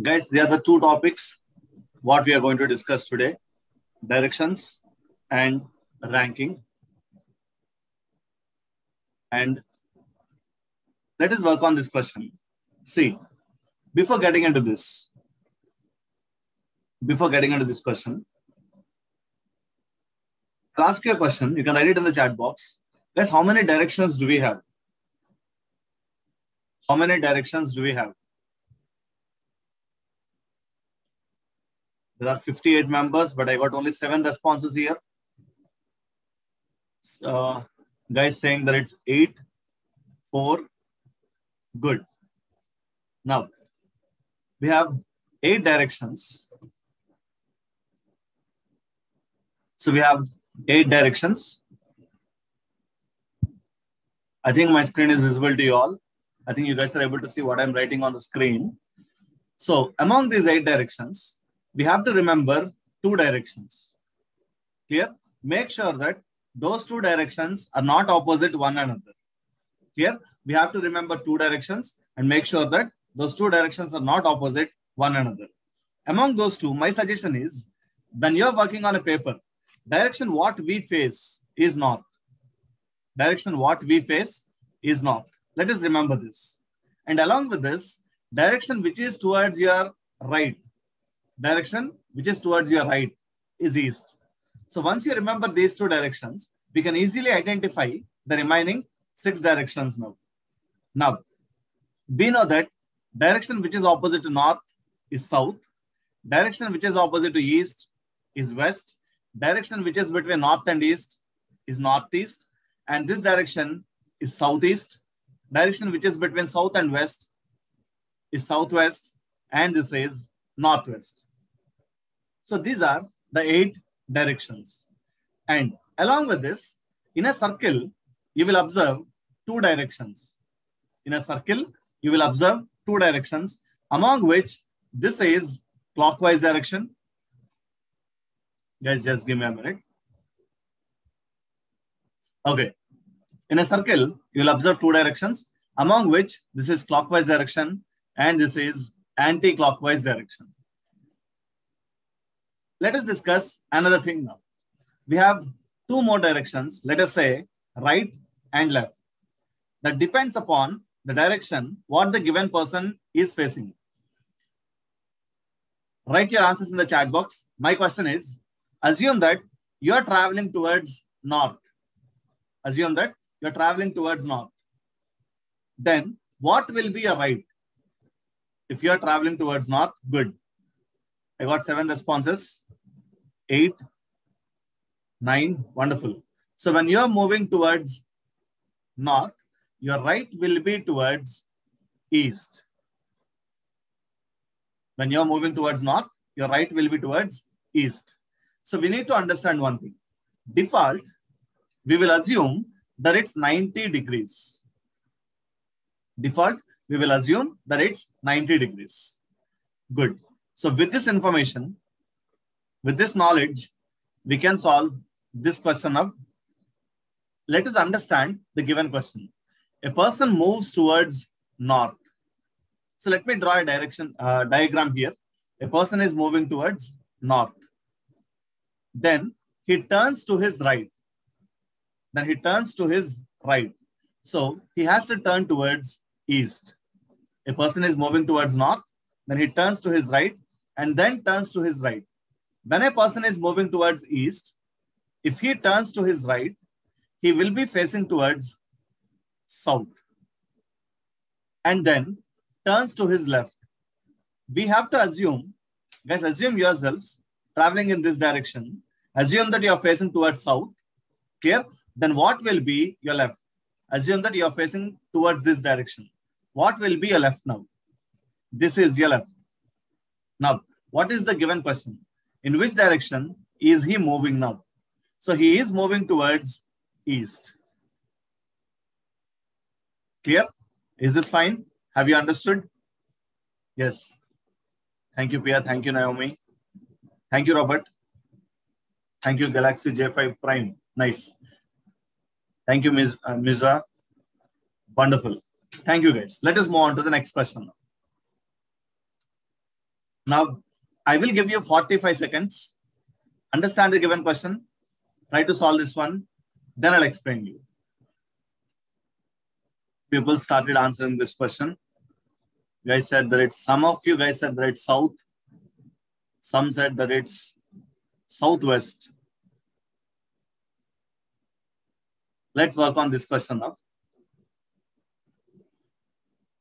Guys, they are the two topics what we are going to discuss today: directions and ranking. And let us work on this question. See, before getting into this question, I'll ask you a question. You can write it in the chat box. Guys, how many directions do we have? How many directions do we have? There are 58 members, but I got only 7 responses here. Guys saying that it's 8, 4. Good. Now, we have 8 directions. So we have 8 directions. I think my screen is visible to you all. I think you guys are able to see what I'm writing on the screen. So among these 8 directions, we have to remember 2 directions. Clear? Make sure that those 2 directions are not opposite one another. Clear? We have to remember 2 directions and make sure that those 2 directions are not opposite one another. Among those 2, my suggestion is when you're working on a paper, direction what we face is north. Direction what we face is north. Let us remember this. And along with this, direction which is towards your right. Direction which is towards your right is east. So once you remember these 2 directions, we can easily identify the remaining 6 directions now. Now, we know that direction which is opposite to north is south. Direction which is opposite to east is west. Direction which is between north and east is northeast. And this direction is southeast. Direction which is between south and west is southwest. And this is northwest. So these are the 8 directions. And along with this, in a circle, you will observe 2 directions. In a circle, you will observe 2 directions, among which this is clockwise direction. Guys, just give me a minute. Okay. In a circle, you will observe 2 directions, among which this is clockwise direction and this is anti-clockwise direction. Let us discuss another thing now. We have 2 more directions, let us say right and left. That depends upon the direction what the given person is facing. Write your answers in the chat box. My question is, assume that you are traveling towards north. Assume that you are traveling towards north. Then what will be your right? If you are traveling towards north, good. I got 7 responses. 8, 9, wonderful. So when you are moving towards north, your right will be towards east. When you are moving towards north, your right will be towards east. So we need to understand one thing. Default, we will assume that it's 90 degrees. Default, we will assume that it's 90 degrees. Good. So with this information, with this knowledge, we can solve this question of, let us understand the given question. A person moves towards north. So let me draw a diagram here. A person is moving towards north. Then he turns to his right. Then he turns to his right. So he has to turn towards east. A person is moving towards north. Then he turns to his right and then turns to his right. When a person is moving towards east, if he turns to his right, he will be facing towards south. And then turns to his left. We have to assume, guys, assume yourselves traveling in this direction. Assume that you are facing towards south. Clear? Then what will be your left? Assume that you are facing towards this direction. What will be your left now? This is your left. Now, what is the given question? In which direction is he moving now? So he is moving towards east. Clear? Is this fine? Have you understood? Yes. Thank you, Pia. Thank you, Naomi. Thank you, Robert. Thank you, Galaxy J5 Prime. Nice. Thank you, Ms. Mizra. Wonderful. Thank you, guys. Let us move on to the next question. Now, I will give you 45 seconds. Understand the given question. Try to solve this one. Then I'll explain you. People started answering this question. You guys said that it's, some of you guys said that it's south. Some said that it's southwest. Let's work on this question now.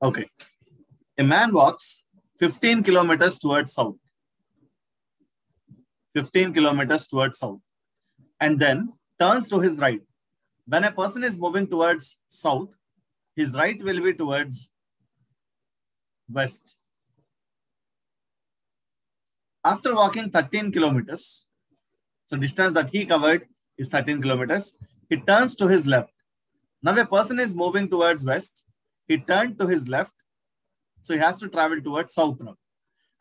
Okay. A man walks 15 kilometers towards south. 15 kilometers towards south. And then turns to his right. When a person is moving towards south, his right will be towards west. After walking 13 kilometers, so distance that he covered is 13 kilometers, he turns to his left. Now a person is moving towards west, he turned to his left, so he has to travel towards south now.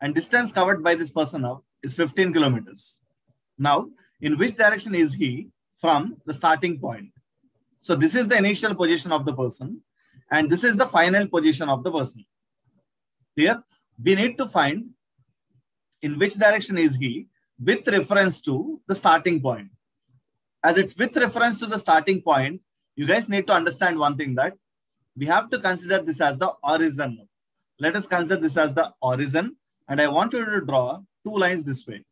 And distance covered by this person now is 15 kilometers. Now, in which direction is he from the starting point? So this is the initial position of the person, and this is the final position of the person. Here, we need to find in which direction is he with reference to the starting point. As it's with reference to the starting point, you guys need to understand one thing, that we have to consider this as the origin. Let us consider this as the origin, and I want you to draw two lines this way.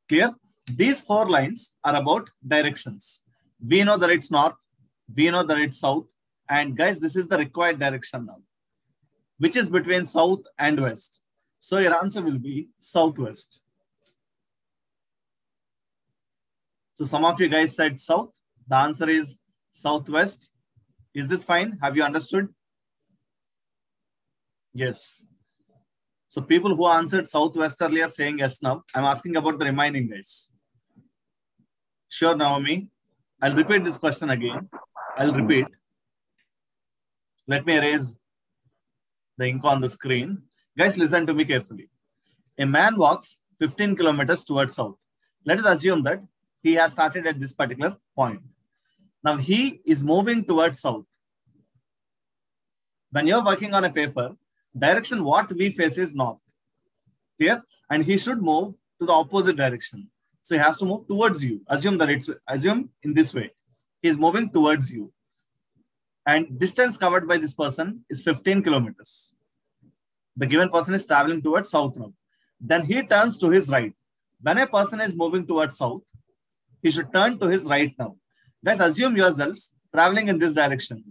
Clear? These four lines are about directions. We know that it's north, we know that it's south, and guys, this is the required direction now, which is between south and west. So your answer will be southwest. So some of you guys said south. The answer is southwest. Is this fine? Have you understood? Yes. So people who answered southwest earlier saying yes now. I'm asking about the remaining guys. Sure, Naomi. I'll repeat this question again. I'll repeat. Let me erase the ink on the screen. Guys, listen to me carefully. A man walks 15 kilometers towards south. Let us assume that he has started at this particular point. Now he is moving towards south. When you're working on a paper, direction what we face is north. Clear? And he should move to the opposite direction. So he has to move towards you. Assume in this way. He is moving towards you. And distance covered by this person is 15 kilometers. The given person is traveling towards south now. Then he turns to his right. When a person is moving towards south, he should turn to his right now. Guys, assume yourselves traveling in this direction.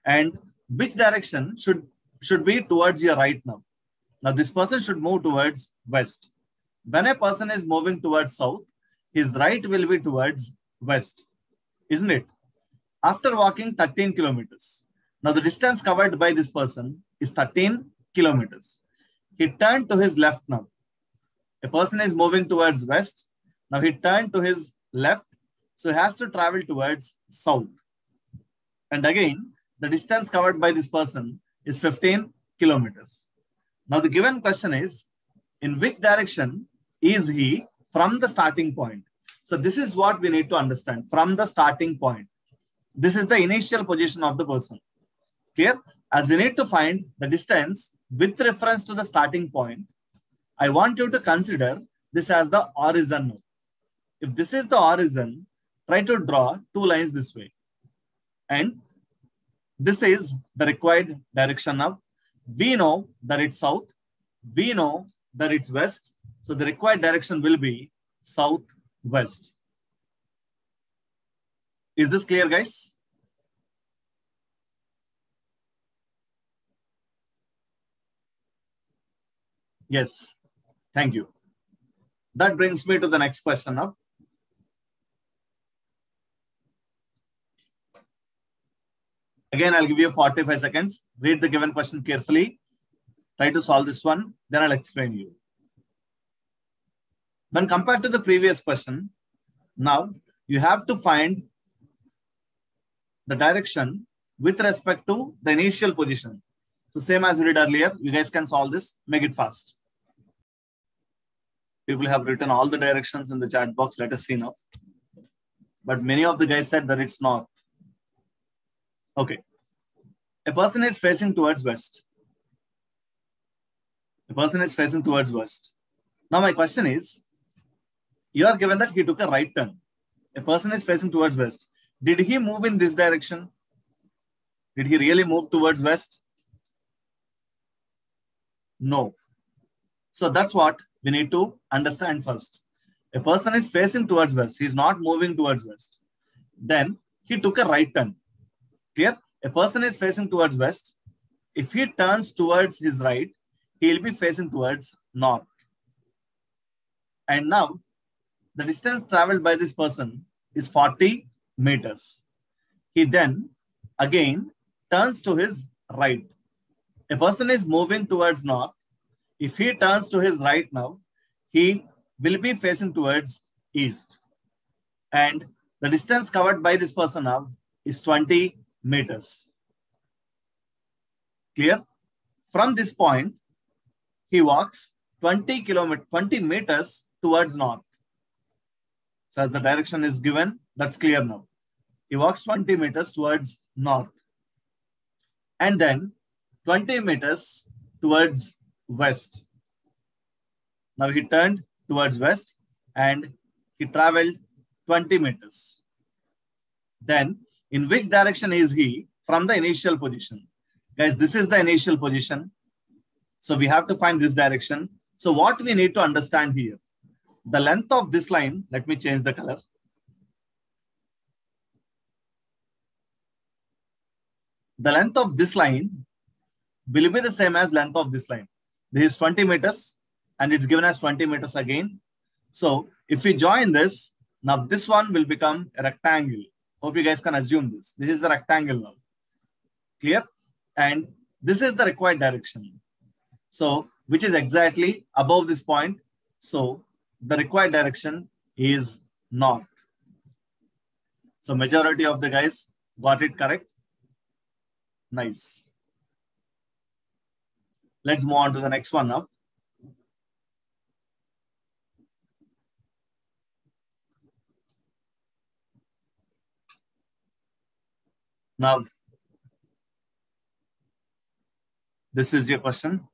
And which direction should be towards your right now? Now this person should move towards west. When a person is moving towards south, his right will be towards west. Isn't it? After walking 13 kilometers. Now the distance covered by this person is 13 kilometers. He turned to his left now. A person is moving towards west. Now he turned to his left. So he has to travel towards south. And again, the distance covered by this person is 15 kilometers. Now the given question is, in which direction is he from the starting point? So this is what we need to understand from the starting point. This is the initial position of the person. Clear? As we need to find the distance with reference to the starting point, I want you to consider this as the origin. If this is the origin, try to draw two lines this way. And this is the required direction now. We know that it's south. We know that it's west. So the required direction will be southwest. Is this clear, guys? Yes. Thank you. That brings me to the next question now. Again, I'll give you 45 seconds. Read the given question carefully. Try to solve this one. Then I'll explain you. When compared to the previous question, now you have to find the direction with respect to the initial position. So same as we did earlier, you guys can solve this. Make it fast. People have written all the directions in the chat box. Let us see now. But many of the guys said that it's north. Okay. A person is facing towards west. A person is facing towards west. Now my question is, you are given that he took a right turn. A person is facing towards west. Did he move in this direction? Did he really move towards west? No. So that's what we need to understand first. A person is facing towards west. He's not moving towards west. Then he took a right turn. Clear? A person is facing towards west. If he turns towards his right, he'll be facing towards north. And now the distance traveled by this person is 40 meters. He then again turns to his right. A person is moving towards north. If he turns to his right now, he will be facing towards east. And the distance covered by this person now is 20 meters. Clear? From this point, he walks 20 meters towards north. So as the direction is given, that's clear now. He walks 20 meters towards north. And then 20 meters towards west. Now he turned towards west and he traveled 20 meters. Then in which direction is he from the initial position? Guys, this is the initial position. So we have to find this direction. So what we need to understand here, the length of this line, let me change the color. The length of this line will be the same as length of this line. This is 20 meters and it's given as 20 meters again. So if we join this, now this one will become a rectangle. Hope you guys can assume this. This is the rectangle now. Clear? And this is the required direction. So which is exactly above this point. So the required direction is north. So majority of the guys got it correct. Nice. Let's move on to the next one now. Now, this is your question.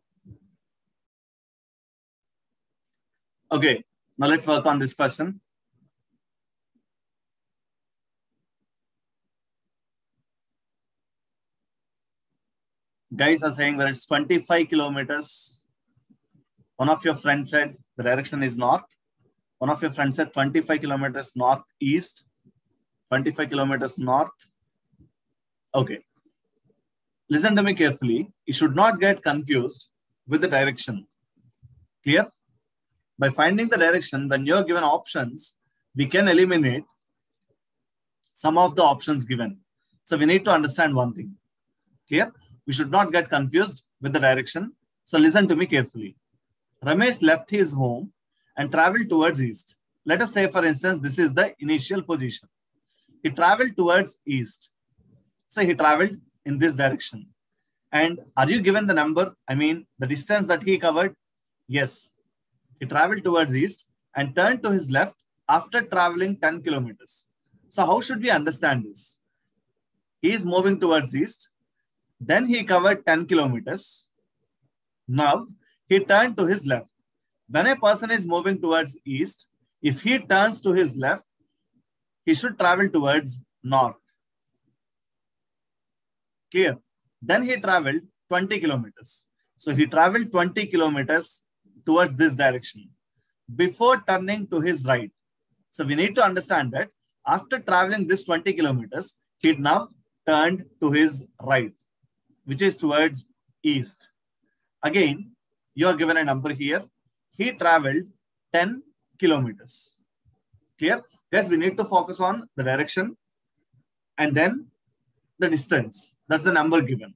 Okay, now let's work on this question. Guys are saying that it's 25 kilometers. One of your friends said the direction is north. One of your friends said 25 kilometers northeast. 25 kilometers north. Okay. Listen to me carefully. You should not get confused with the direction. Clear? By finding the direction, when you're given options, we can eliminate some of the options given. So we need to understand one thing. Clear? We should not get confused with the direction. So listen to me carefully. Ramesh left his home and traveled towards east. Let us say, for instance, this is the initial position. He traveled towards east. So he traveled in this direction. And are you given the number? I mean, the distance that he covered? Yes. He traveled towards east and turned to his left after traveling 10 kilometers. So how should we understand this? He is moving towards east. Then he covered 10 kilometers. Now he turned to his left. When a person is moving towards east, if he turns to his left, he should travel towards north. Clear? Then he traveled 20 kilometers. So he traveled 20 kilometers towards this direction before turning to his right. So we need to understand that after traveling this 20 kilometers, he now turned to his right, which is towards east. Again, you are given a number here. He traveled 10 kilometers. Clear? Yes, we need to focus on the direction and then the distance. That's the number given.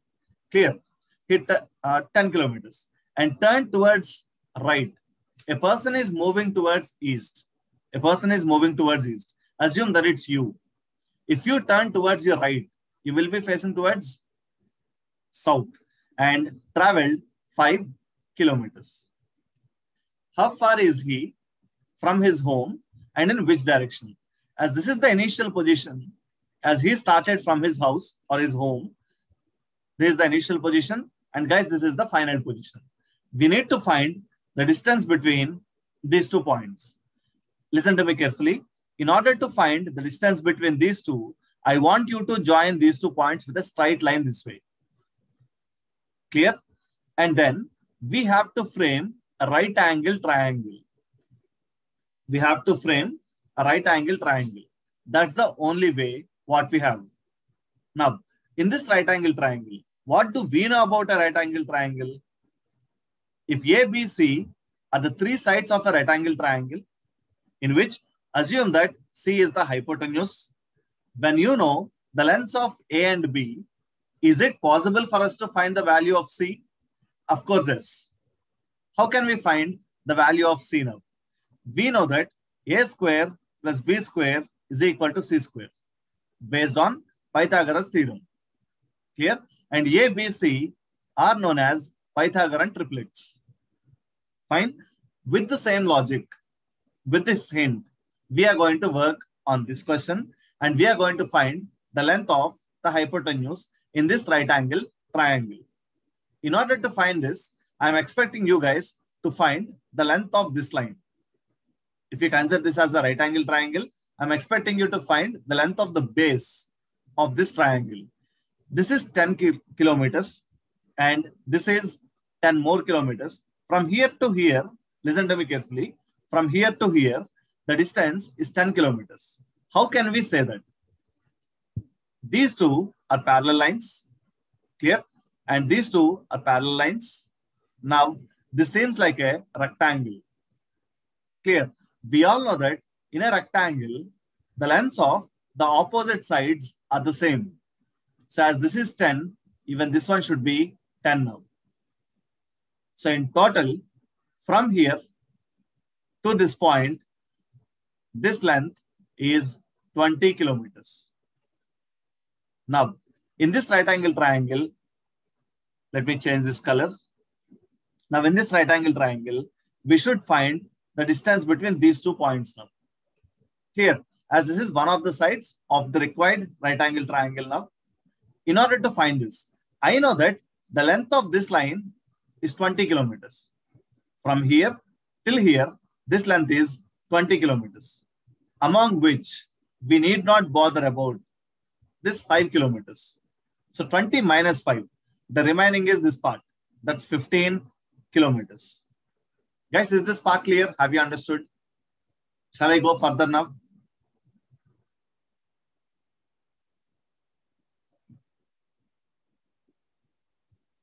Clear? He 10 kilometers and turned towards right. A person is moving towards east. A person is moving towards east. Assume that it's you. If you turn towards your right, you will be facing towards south and traveled 5 kilometers. How far is he from his home and in which direction? As this is the initial position, as he started from his house or his home, this is the initial position. And guys, this is the final position. we need to find the distance between these 2 points. Listen to me carefully. In order to find the distance between these two, I want you to join these 2 points with a straight line this way. Clear? And then we have to frame a right angle triangle. We have to frame a right angle triangle. That's the only way what we have. Now, in this right angle triangle, what do we know about a right angle triangle? If A, B, C are the 3 sides of a right angle triangle, in which assume that C is the hypotenuse. When you know the lengths of A and B, is it possible for us to find the value of C? Of course, yes. How can we find the value of C now? We know that A square plus B square is equal to C square based on Pythagoras theorem. Here, and A, B, C are known as Pythagorean triplets. Fine. With the same logic, with this hint, we are going to work on this question and we are going to find the length of the hypotenuse in this right angle triangle. In order to find this, I am expecting you guys to find the length of this line. If you consider this as a right angle triangle, I'm expecting you to find the length of the base of this triangle. This is 10 kilometers and this is 10 more kilometers. From here to here, listen to me carefully. From here to here, the distance is 10 kilometers. How can we say that? These two are parallel lines. Clear? And these two are parallel lines. Now, this seems like a rectangle. Clear? We all know that in a rectangle, the lengths of the opposite sides are the same. So as this is 10, even this one should be 10 now. So in total, from here to this point, this length is 20 kilometers. Now, in this right angle triangle, let me change this color. Now, in this right angle triangle, we should find the distance between these 2 points now. Here, as this is one of the sides of the required right angle triangle now. In order to find this, I know that the length of this line is 20 kilometers. From here till here, this length is 20 kilometers, among which we need not bother about this 5 kilometers. So 20 minus 5, the remaining is this part. That's 15 kilometers. Guys, is this part clear? Have you understood? Shall I go further now?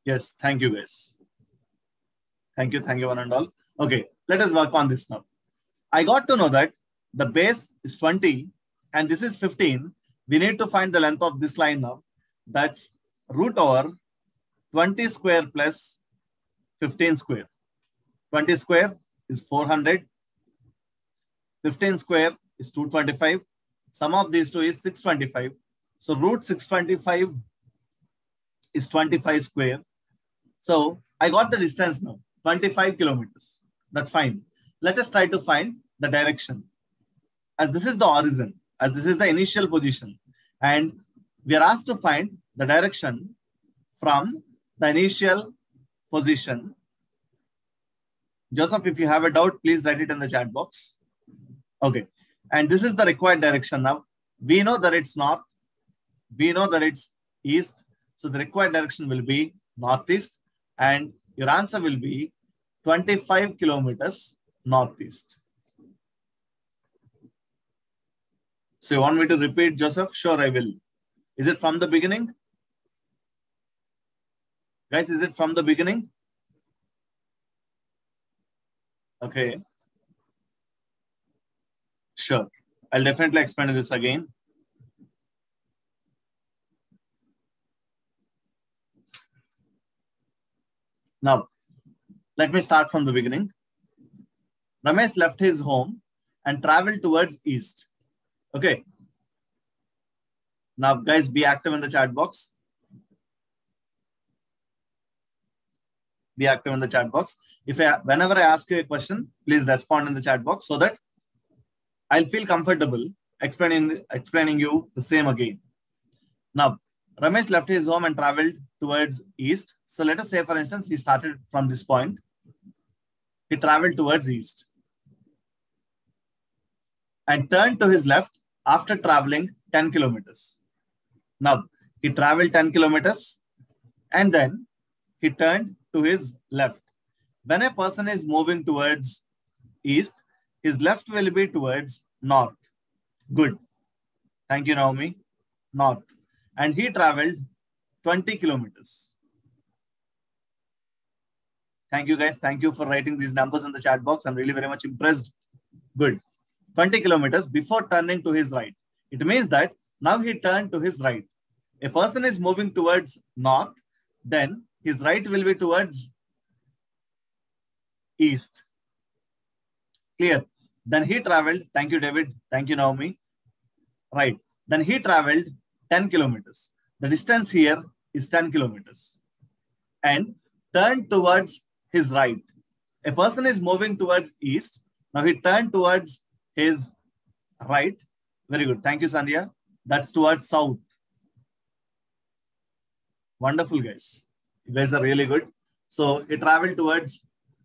Yes, thank you guys. Thank you one and all. Okay, let us work on this now. I got to know that the base is 20 and this is 15. We need to find the length of this line now. That's root over 20 square plus 15 square. 20 square is 400. 15 square is 225. Sum of these two is 625. So root 625 is 25 square. So I got the distance now, 25 kilometers. That's fine. Let us try to find the direction. As this is the origin, as this is the initial position, and we are asked to find the direction from the initial position. Joseph, if you have a doubt, please write it in the chat box. Okay. And this is the required direction now. We know that it's north. We know that it's east. So the required direction will be northeast. And your answer will be 25 kilometers northeast. So you want me to repeat, Joseph? Sure, I will. Is it from the beginning? Guys, is it from the beginning? Okay. Sure. I'll definitely explain this again. Now, let me start from the beginning. Ramesh left his home and traveled towards east. Okay. Now, guys, be active in the chat box. Be active in the chat box. Whenever I ask you a question, please respond in the chat box so that I'll feel comfortable explaining you the same again. Now, Ramesh left his home and traveled towards east. So let us say, for instance, he started from this point. he traveled towards east and turned to his left after traveling 10 kilometers. Now, he traveled 10 kilometers and then he turned to his left. When a person is moving towards east, his left will be towards north. Good. Thank you, Naomi. North. And he traveled 20 kilometers. Thank you, guys. Thank you for writing these numbers in the chat box. I'm really very much impressed. Good. 20 kilometers before turning to his right. It means that now he turned to his right. A person is moving towards north, then his right will be towards east. Clear? Then he traveled, thank you, David. Thank you, Naomi. Right. Then he traveled 10 kilometers. The distance here is 10 kilometers. And turned towards his right. A person is moving towards east. Now he turned towards his right. Very good. Thank you, Sandhya. That's towards south. Wonderful, guys. You guys are really good. So he traveled towards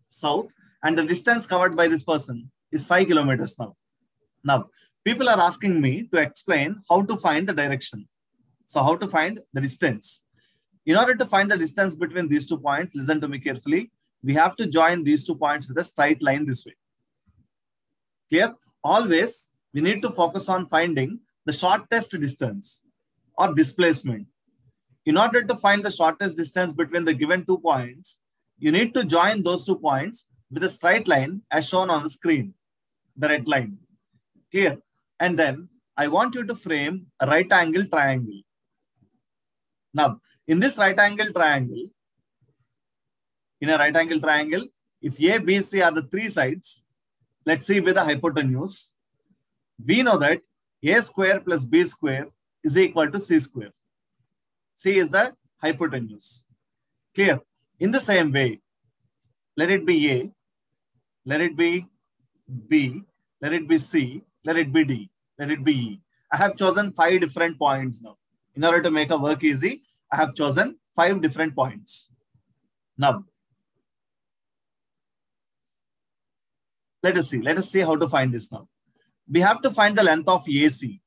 south and the distance covered by this person is 5 kilometers now. Now, people are asking me to explain how to find the direction. So how to find the distance. In order to find the distance between these 2 points, listen to me carefully. We have to join these 2 points with a straight line this way. Clear? Always, we need to focus on finding the shortest distance or displacement. In order to find the shortest distance between the given 2 points, you need to join those 2 points with a straight line as shown on the screen, the red line. Clear? And then I want you to frame a right angle triangle. Now, in this right angle triangle, in a right angle triangle, if A, B, C are the 3 sides, let's see with the hypotenuse, we know that A square plus B square is equal to C square. C is the hypotenuse. Clear? In the same way, let it be A, let it be B, let it be C, let it be D, let it be E. I have chosen 5 different points now. In order to make our work easy, I have chosen 5 different points. Now, let us see how to find this now. We have to find the length of AC.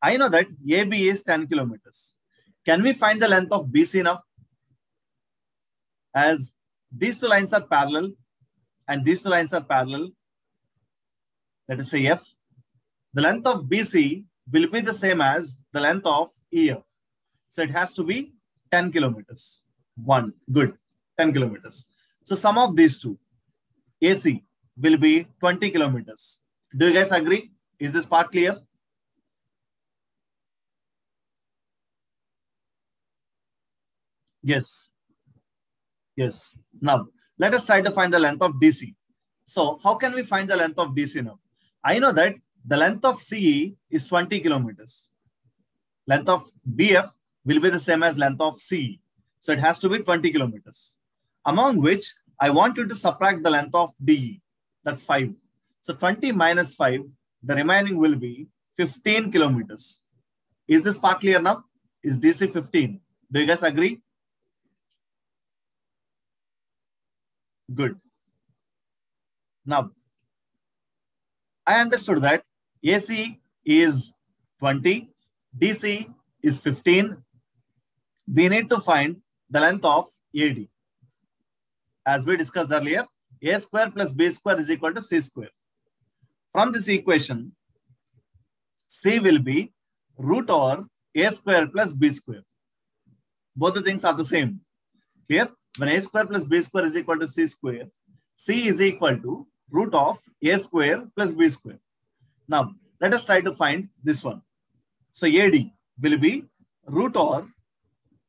I know that AB is 10 kilometers. Can we find the length of BC now? As these 2 lines are parallel and these 2 lines are parallel, let us say F. The length of BC will be the same as the length of EF. So it has to be 10 kilometers. 1. Good. 10 kilometers. So sum of these 2, AC will be 20 kilometers. Do you guys agree? Is this part clear? Yes. Yes. Now, let us try to find the length of DC. So how can we find the length of DC now? I know that the length of CE is 20 kilometers. Length of BF will be the same as length of CE. So it has to be 20 kilometers. Among which I want you to subtract the length of DE. That's 5. So 20 minus 5, the remaining will be 15 kilometers. Is this part clear now? Is DC 15? Do you guys agree? Good. Now, I understood that AC is 20, DC is 15. We need to find the length of AD. As we discussed earlier, A square plus B square is equal to C square. From this equation, C will be root over A square plus B square. Both the things are the same. Here, when A square plus B square is equal to C square, C is equal to root of A square plus B square. Now, let us try to find this one. So, AD will be root over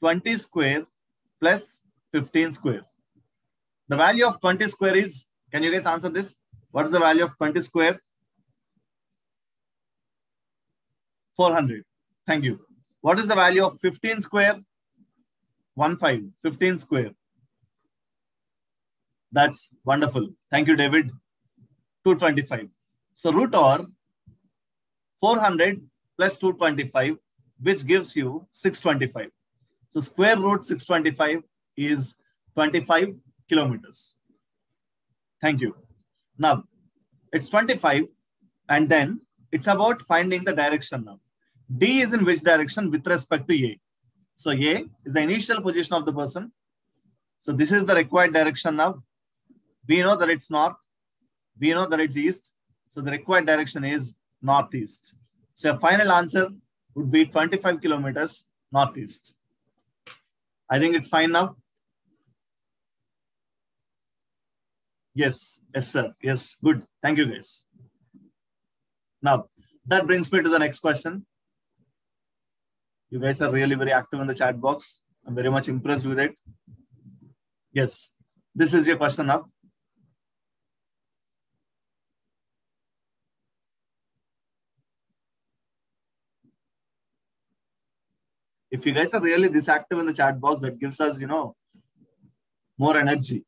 20 square plus 15 square. The value of 20 square is, can you guys answer this? What is the value of 20 square? 400. Thank you. What is the value of 15 square? 15 square. That's wonderful. Thank you, David. 225. So root over 400 plus 225, which gives you 625. So square root 625 is 25 kilometers. Thank you. Now, it's 25, and then it's about finding the direction now. D is in which direction with respect to A? So A is the initial position of the person. So this is the required direction now. We know that it's north. We know that it's east. So the required direction is northeast. So your final answer would be 25 kilometers northeast. I think it's fine now. Yes, yes, sir. Yes, good. Thank you, guys. Now, that brings me to the next question. You guys are really very active in the chat box. I'm very much impressed with it. Yes, this is your question now. If you guys are really this active in the chat box, that gives us, more energy.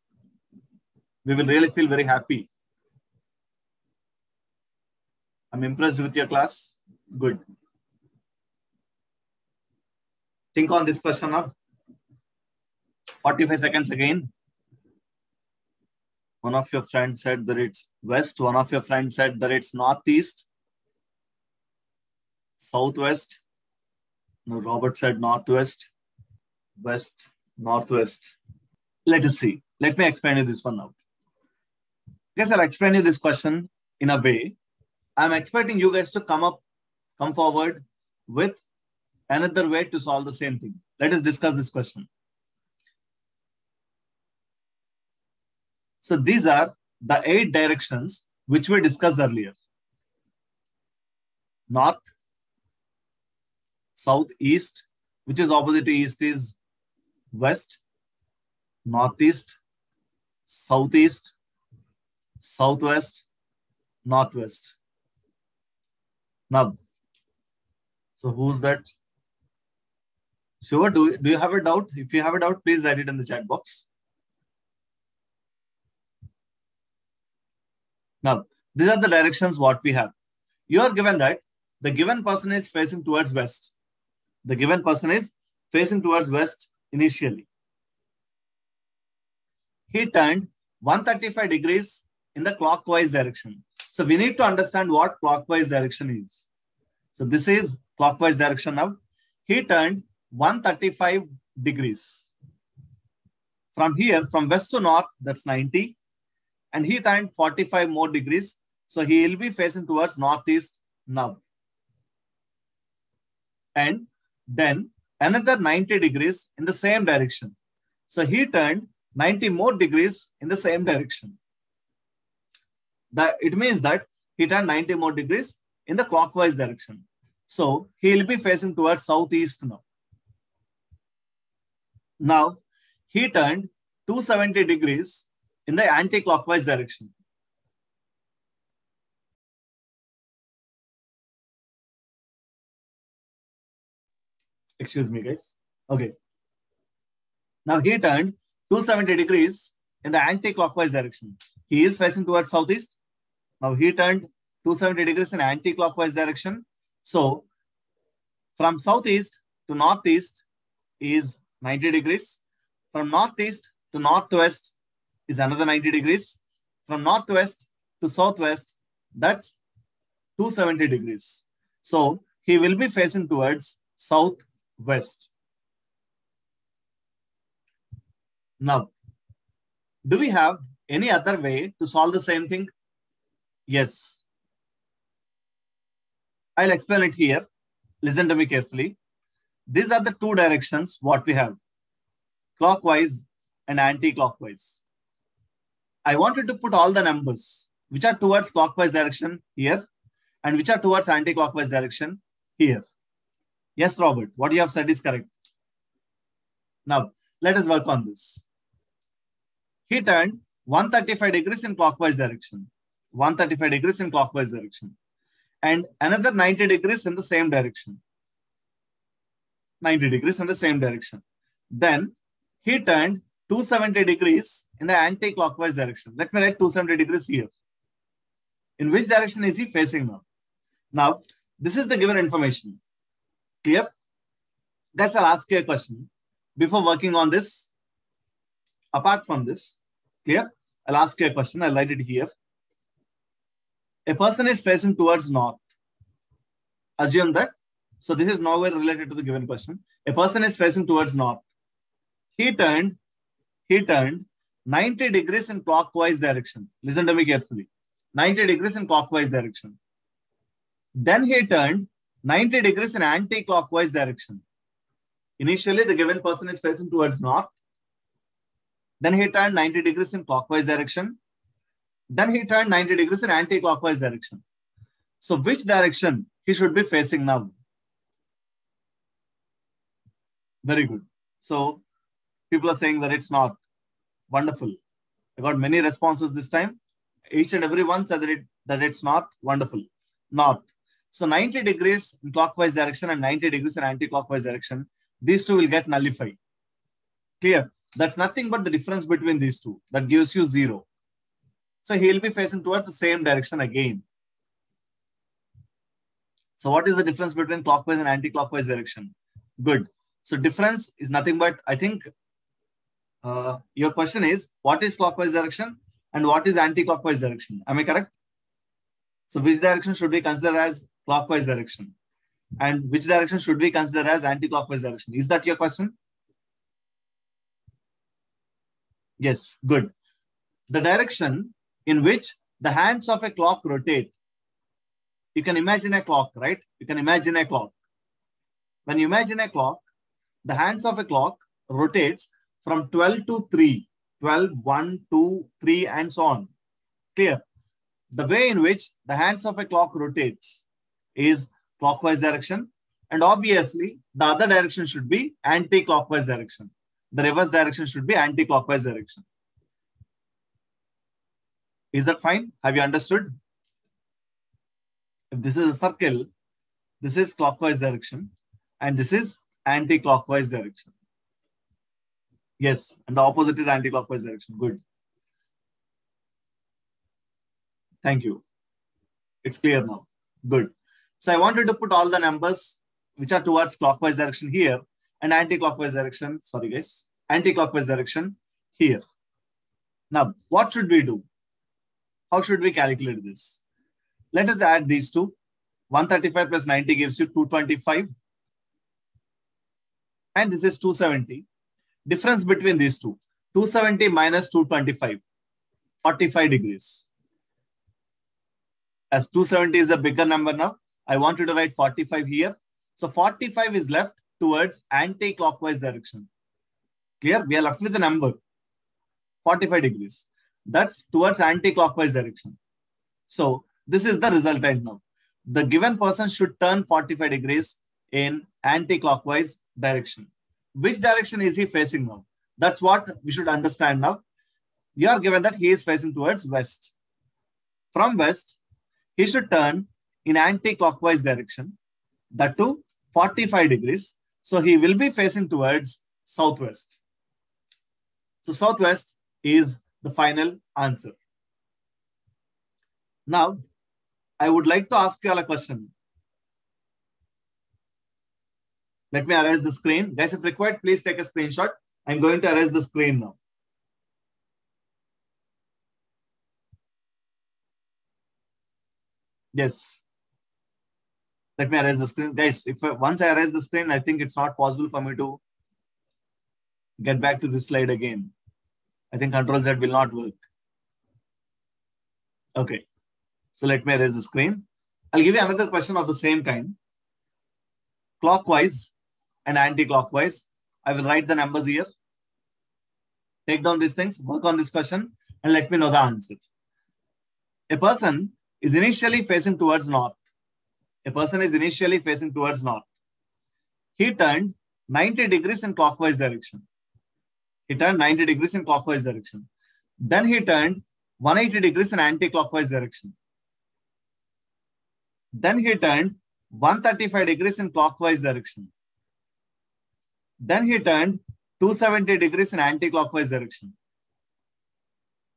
We will really feel very happy. I'm impressed with your class. Good. Think on this question now. 45 seconds again. One of your friends said that it's west. One of your friends said that it's northeast. Southwest. No, Robert said northwest. West, northwest. Let us see. Let me explain you this one now. Guys, I'll explain you this question in a way. I'm expecting you guys to come forward with another way to solve the same thing. Let us discuss this question. So these are the 8 directions which we discussed earlier. North, south, east, which is opposite to east is west, northeast, southeast, southwest, northwest. Now, so who's that? Shiva, do you have a doubt? If you have a doubt, please write it in the chat box. Now, these are the directions what we have. You are given that the given person is facing towards west. The given person is facing towards west initially. He turned 135 degrees in the clockwise direction. So we need to understand what clockwise direction is. So this is clockwise direction now. He turned 135 degrees. From here, from west to north, that's 90. And he turned 45 more degrees. So he will be facing towards northeast now. And then another 90 degrees in the same direction. So he turned 90 more degrees in the same direction. It means that he turned 90 more degrees in the clockwise direction. So he will be facing towards southeast now. Now he turned 270 degrees in the anti-clockwise direction. Excuse me, guys. Okay. Now he turned 270 degrees in the anti-clockwise direction. He is facing towards southeast. Now he turned 270 degrees in anti-clockwise direction. So from southeast to northeast is 90 degrees. From northeast to northwest is another 90 degrees. From northwest to southwest, that's 270 degrees. So he will be facing towards southwest. Now, do we have any other way to solve the same thing? Yes. I'll explain it here. Listen to me carefully. These are the 2 directions what we have. Clockwise and anti-clockwise. I wanted to put all the numbers which are towards clockwise direction here and which are towards anti-clockwise direction here. Yes, Robert, what you have said is correct. Now, let us work on this. He turned 135 degrees in clockwise direction. 135 degrees in clockwise direction. And another 90 degrees in the same direction. 90 degrees in the same direction. Then he turned 270 degrees in the anti-clockwise direction. Let me write 270 degrees here. In which direction is he facing now? Now, this is the given information. Clear? Guys, I'll ask you a question. Before working on this, apart from this, clear? I'll ask you a question. I'll write it here. A person is facing towards north. Assume that. So this is nowhere related to the given question. A person is facing towards north. He turned 90 degrees in clockwise direction. Listen to me carefully. 90 degrees in clockwise direction. Then he turned 90 degrees in anti-clockwise direction. Initially, the given person is facing towards north. Then he turned 90 degrees in clockwise direction. Then he turned 90 degrees in anti-clockwise direction. So which direction he should be facing now? Very good. So people are saying that it's north. Wonderful. I got many responses this time. Each and every one said that it's north. Wonderful. North. So 90 degrees in clockwise direction and 90 degrees in anti-clockwise direction. These two will get nullified. Clear? That's nothing but the difference between these two. That gives you 0. So he will be facing towards the same direction again. So what is the difference between clockwise and anti-clockwise direction? Good. So difference is nothing but, I think, your question is, what is clockwise direction and what is anti-clockwise direction? Am I correct? So which direction should we consider as clockwise direction? And which direction should we consider as anti-clockwise direction? Is that your question? Yes, good. The direction in which the hands of a clock rotate. You can imagine a clock, right? You can imagine a clock. When you imagine a clock, the hands of a clock rotates from 12 to 3, 12, 1, 2, 3, and so on. Clear? The way in which the hands of a clock rotates is clockwise direction. And obviously, the other direction should be anti-clockwise direction. The reverse direction should be anti-clockwise direction. Is that fine? Have you understood? If this is a circle, this is clockwise direction, and this is anti-clockwise direction. Yes, and the opposite is anti-clockwise direction. Good. Thank you. It's clear now. Good. So I wanted to put all the numbers which are towards clockwise direction here and anti-clockwise direction, sorry guys, anti-clockwise direction here. Now, what should we do? How should we calculate this? Let us add these two. 135 plus 90 gives you 225. And this is 270. Difference between these two. 270 minus 225. 45 degrees. As 270 is a bigger number now, I want you to write 45 here. So 45 is left towards anti-clockwise direction. Clear? We are left with a number. 45 degrees. That's towards anti-clockwise direction. So this is the resultant now. The given person should turn 45 degrees in anti-clockwise direction. Which direction is he facing now? That's what we should understand now. You are given that he is facing towards west. From west, he should turn in anti-clockwise direction. That too, 45 degrees. So he will be facing towards southwest. So southwest is the final answer. Now, I would like to ask you all a question. Let me erase the screen. Guys, if required, please take a screenshot. I'm going to erase the screen now. Yes. Let me erase the screen. Guys, once I erase the screen, I think it's not possible for me to get back to this slide again. I think Control Z will not work. Okay. So let me erase the screen. I'll give you another question of the same kind. Clockwise and anti-clockwise. I will write the numbers here. Take down these things, work on this question, and let me know the answer. A person is initially facing towards north. A person is initially facing towards north. He turned 90 degrees in clockwise direction. He turned 90 degrees in clockwise direction. Then he turned 180 degrees in anti-clockwise direction. Then he turned 135 degrees in clockwise direction. Then he turned 270 degrees in anti-clockwise direction.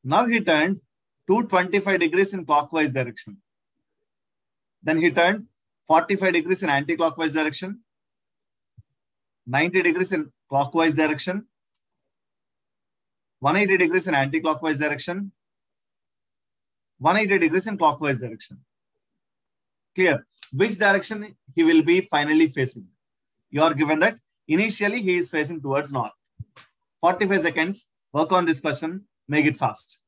Now he turned 225 degrees in clockwise direction. Then he turned 45 degrees in anti-clockwise direction. 90 degrees in clockwise direction. 180 degrees in anti-clockwise direction. 180 degrees in clockwise direction. Clear? Which direction he will be finally facing? You are given that initially he is facing towards north. 45 seconds. Work on this question. Make it fast.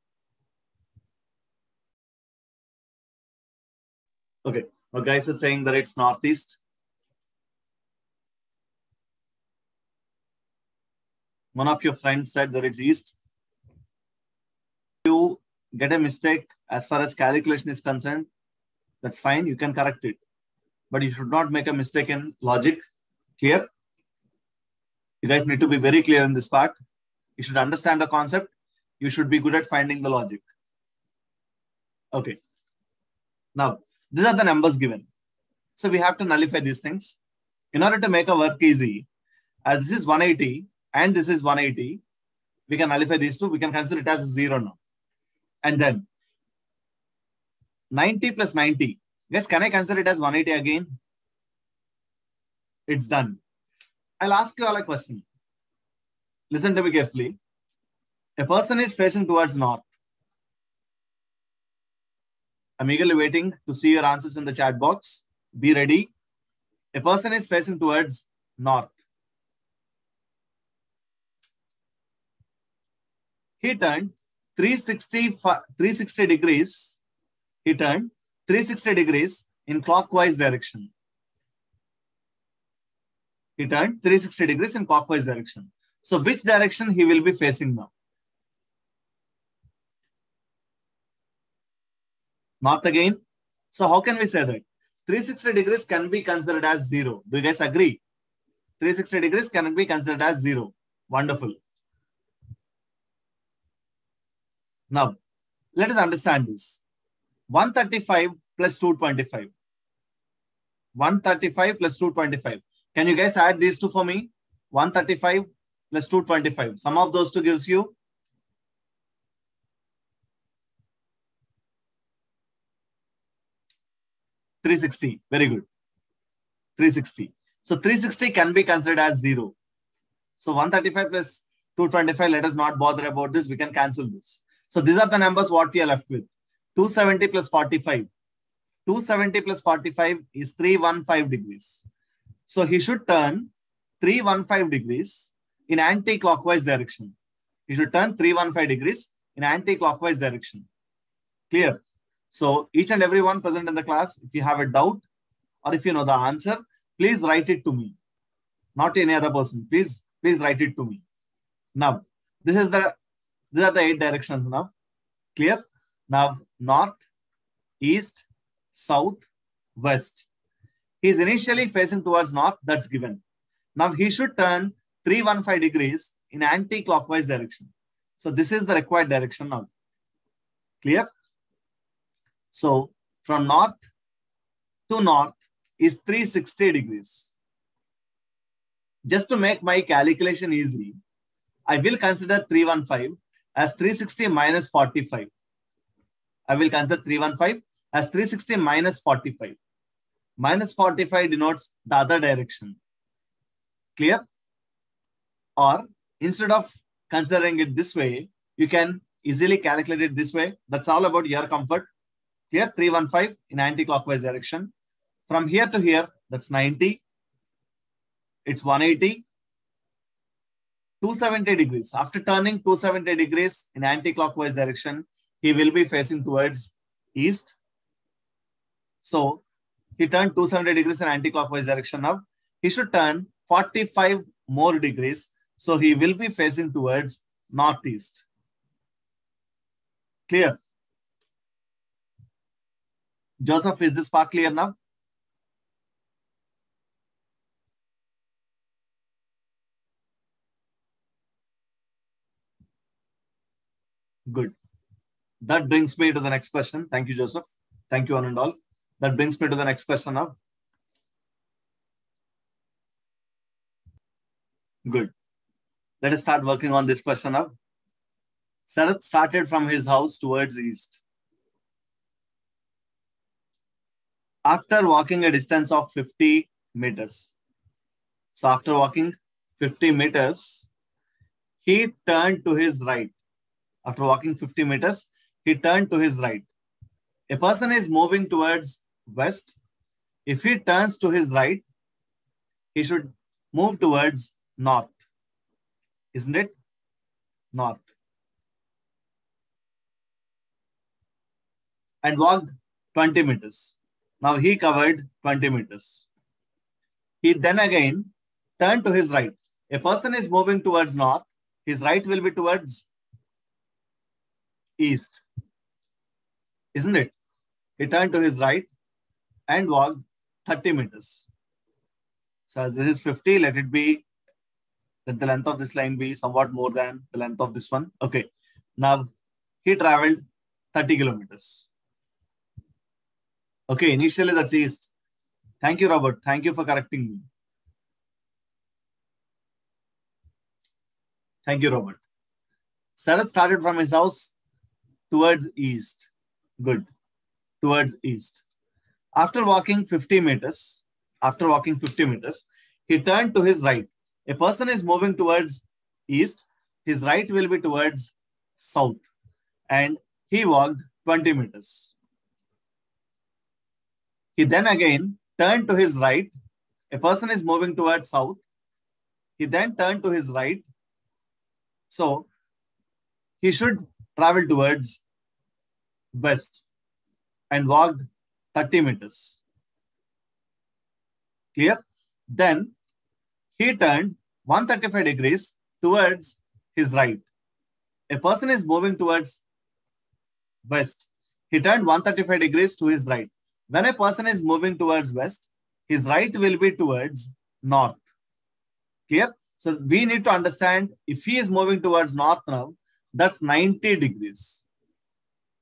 Okay. Our guys are saying that it's northeast. One of your friends said that it's east. You get a mistake as far as calculation is concerned, that's fine. You can correct it. But you should not make a mistake in logic. Clear? You guys need to be very clear in this part. You should understand the concept. You should be good at finding the logic. Okay. Now, these are the numbers given. So we have to nullify these things. In order to make our work easy, as this is 180 and this is 180, we can nullify these two. We can consider it as 0 now. And then 90 plus 90. Guys, can I consider it as 180 again? It's done. I'll ask you all a question. Listen to me carefully. A person is facing towards north. I'm eagerly waiting to see your answers in the chat box. Be ready. A person is facing towards north. He turned 360 degrees. He turned 360 degrees in clockwise direction. He turned 360 degrees in clockwise direction. So which direction he will be facing now? North again. So how can we say that? 360 degrees can be considered as 0. Do you guys agree? 360 degrees can be considered as 0. Wonderful. Now, let us understand this. 135 plus 225. 135 plus 225. Can you guys add these two for me? 135 plus 225. Sum of those two gives you 360. Very good. 360. So 360 can be considered as 0. So 135 plus 225, let us not bother about this. We can cancel this. So these are the numbers what we are left with. 270 plus 45. 270 plus 45 is 315 degrees. So he should turn 315 degrees in anti-clockwise direction. He should turn 315 degrees in anti-clockwise direction. Clear? So each and every one present in the class, if you have a doubt or if you know the answer, please write it to me. Not to any other person. Please write it to me. Now, these are the 8 directions now. Clear? Now, north, east, south, west. He is initially facing towards north. That's given. Now, he should turn 315 degrees in anti-clockwise direction. So this is the required direction now. Clear? So from north to north is 360 degrees. Just to make my calculation easy, I will consider 315 as 360 minus 45. I will consider 315 as 360 minus 45. Minus 45 denotes the other direction. Clear? Or instead of considering it this way, you can easily calculate it this way. That's all about your comfort. Clear? 315 in anti-clockwise direction. From here to here, that's 90. It's 180. 270 degrees. After turning 270 degrees in anti-clockwise direction, he will be facing towards east. So he turned 270 degrees in anti-clockwise direction now. He should turn 45 more degrees. So he will be facing towards northeast. Clear? Joseph, is this part clear now? Good. That brings me to the next question. Thank you, Joseph. Thank you, one and all. That brings me to the next question now. Good. Let us start working on this question now. Sarath started from his house towards east. After walking a distance of 50 meters. So after walking 50 meters, he turned to his right. After walking 50 meters, he turned to his right. A person is moving towards west. If he turns to his right, he should move towards north. Isn't it? North. And walked 20 meters. Now he covered 20 meters. He then again turned to his right. A person is moving towards north. His right will be towards east. Isn't it? He turned to his right and walked 30 meters. So as this is 50, let the length of this line be somewhat more than the length of this one. Okay. Now he traveled 30 kilometers. Okay, initially that's east. Thank you, Robert. Thank you for correcting me. Thank you, Robert. Sarath started from his house towards east. Good. Towards east. After walking 50 meters, he turned to his right. A person is moving towards east. His right will be towards south. And he walked 20 meters. He then again turned to his right. A person is moving towards south. He then turned to his right. So he should travel towards west and walked 30 meters. Clear? Then he turned 135 degrees towards his right. A person is moving towards west. He turned 135 degrees to his right. When a person is moving towards west, his right will be towards north. Clear? So we need to understand if he is moving towards north now, that's 90 degrees.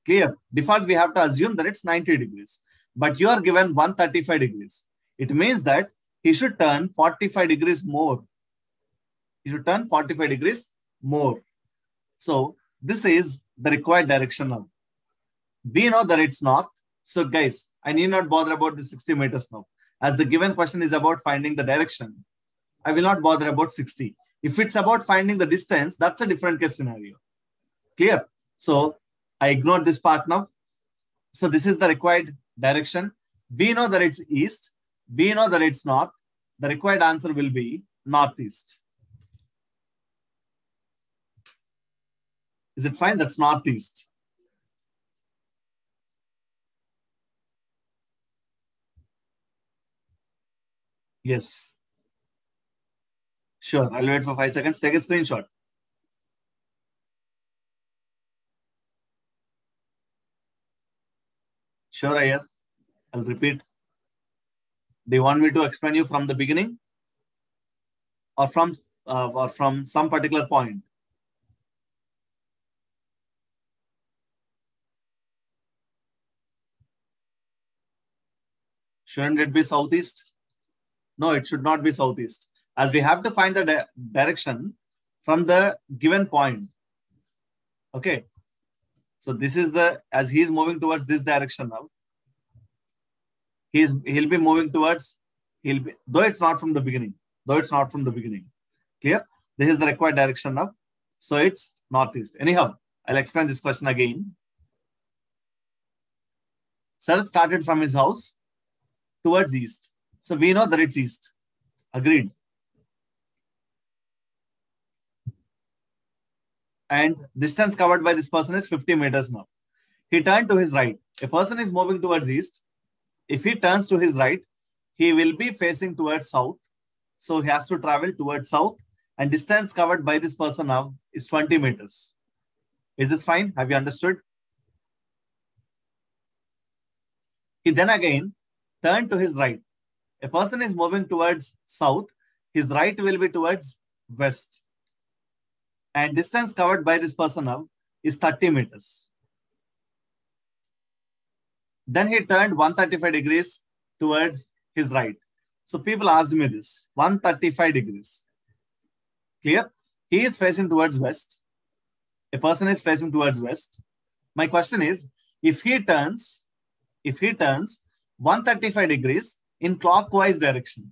Clear? Default, we have to assume that it's 90 degrees. But you are given 135 degrees. It means that he should turn 45 degrees more. He should turn 45 degrees more. So this is the required direction now. We know that it's north. So guys, I need not bother about the 60 meters now. As the given question is about finding the direction, I will not bother about 60. If it's about finding the distance, that's a different case scenario. Clear? So I ignored this part now. So this is the required direction. We know that it's east. We know that it's north. The required answer will be northeast. Is it fine? That's northeast. Yes. Sure. I'll wait for 5 seconds. Take a screenshot. Sure, Ayar. I'll repeat. Do you want me to explain you from the beginning or from some particular point? Shouldn't it be southeast? No, it should not be southeast. As we have to find the direction from the given point. Okay. So this is as he is moving towards this direction now. He'll be moving towards, though it's not from the beginning. Clear? This is the required direction now. So it's northeast. Anyhow, I'll explain this question again. Sir started from his house towards east. So we know that it's east. Agreed. And distance covered by this person is 50 meters now. He turned to his right. A person is moving towards east. If he turns to his right, he will be facing towards south. So he has to travel towards south. And distance covered by this person now is 20 meters. Is this fine? Have you understood? He then again turned to his right. A person is moving towards south. His right will be towards west. And distance covered by this person now is 30 meters. Then he turned 135 degrees towards his right. So people asked me this, 135 degrees. Clear? He is facing towards west. A person is facing towards west. My question is, if he turns 135 degrees in clockwise direction.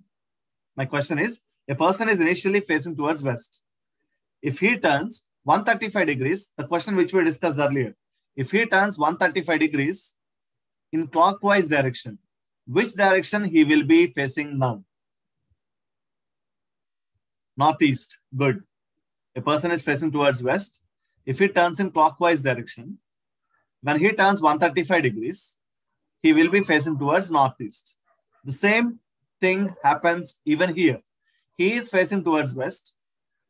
My question is, a person is initially facing towards west. If he turns 135 degrees, the question which we discussed earlier, if he turns 135 degrees in clockwise direction, which direction he will be facing now? Northeast. Good. A person is facing towards west. If he turns in clockwise direction, when he turns 135 degrees, he will be facing towards northeast. The same thing happens even here. He is facing towards west.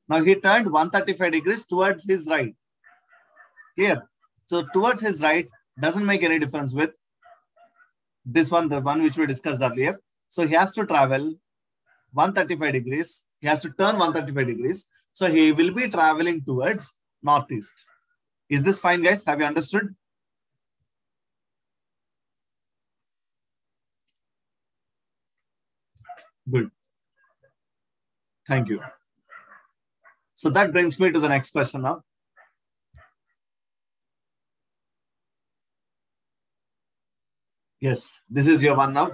Now he turned 135 degrees towards his right. Here. So towards his right doesn't make any difference with this one, the one which we discussed earlier. So he has to travel 135 degrees. He has to turn 135 degrees. So he will be traveling towards northeast. Is this fine, guys? Have you understood? Good. Thank you. So that brings me to the next question now. Yes, this is your one now.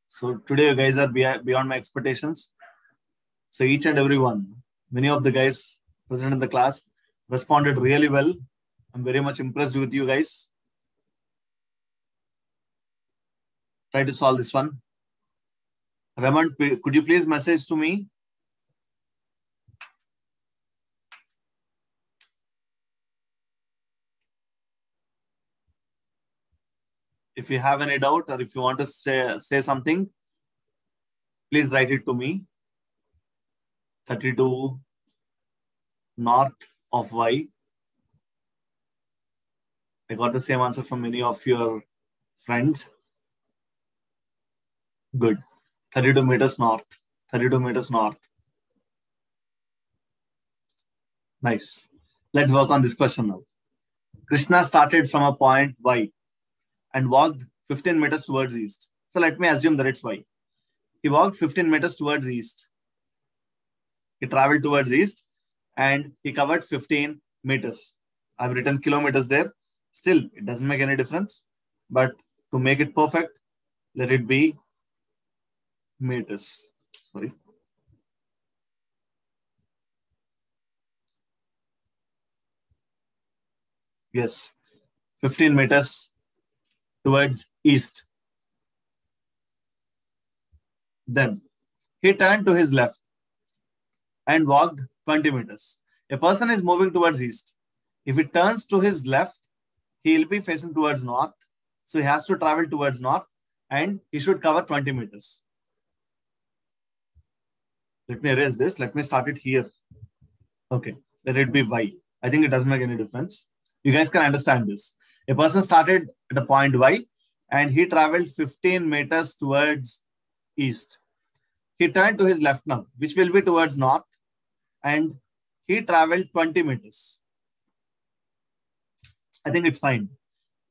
So today you guys are beyond my expectations. So each and every one, many of the guys present in the class responded really well. I'm very much impressed with you guys. Try to solve this one. Raman, could you please message to me? If you have any doubt or if you want to say something, please write it to me. 32 north of Y. I got the same answer from many of your friends. Good. 32 meters north. 32 meters north. Nice. Let's work on this question now. Krishna started from a point Y and walked 15 meters towards east. So let me assume that it's Y. He walked 15 meters towards east. He traveled towards east and he covered 15 meters. I've written kilometers there. Still, it doesn't make any difference. But to make it perfect, let it be meters. Sorry. Yes, 15 meters towards east. Then he turned to his left and walked 20 meters. A person is moving towards east. If he turns to his left, he will be facing towards north. So he has to travel towards north and he should cover 20 meters. Let me erase this. Let me start it here. Okay, let it be Y. I think it doesn't make any difference. You guys can understand this. A person started at a point Y and he traveled 15 meters towards east. He turned to his left now, which will be towards north, and he traveled 20 meters. I think it's fine.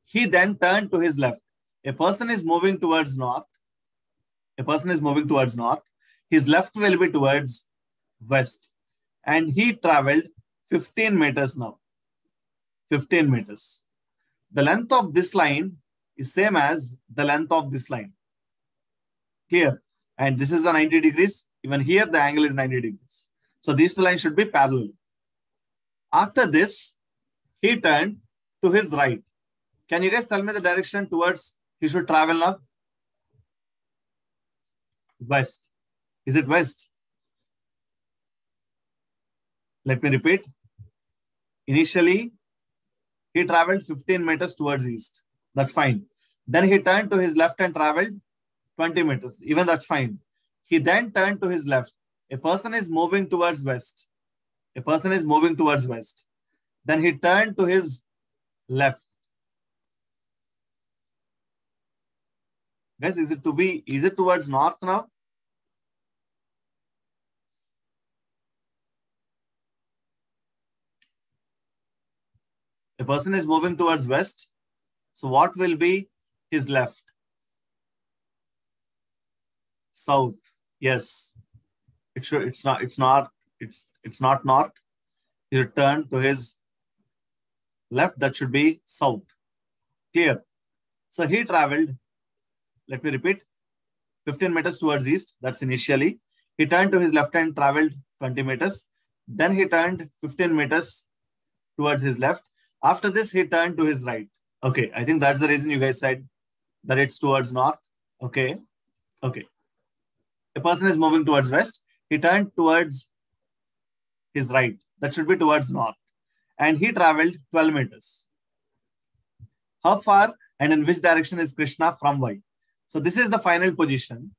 He then turned to his left. A person is moving towards north. A person is moving towards north. His left will be towards west. And he traveled 15 meters now. 15 meters. The length of this line is same as the length of this line. Clear? And this is a 90 degrees. Even here, the angle is 90 degrees. So these two lines should be parallel. After this, he turned to his right. Can you guys tell me the direction towards he should travel now? West. Is it west? Let me repeat. Initially, he traveled 15 meters towards east. That's fine. Then he turned to his left and traveled 20 meters. Even that's fine. He then turned to his left. A person is moving towards west. A person is moving towards west. Then he turned to his left. Guys, is it towards north now? A person is moving towards west. So what will be his left? South. Yes. It's not north. He should turn to his left. That should be south. Clear? So he traveled, let me repeat, 15 meters towards east. That's initially. He turned to his left and traveled 20 meters. Then he turned 15 meters towards his left. After this, he turned to his right. Okay, I think that's the reason you guys said that it's towards north. Okay. Okay. A person is moving towards west. He turned towards his right. That should be towards north. And he traveled 12 meters. How far and in which direction is Krishna from Y? So this is the final position.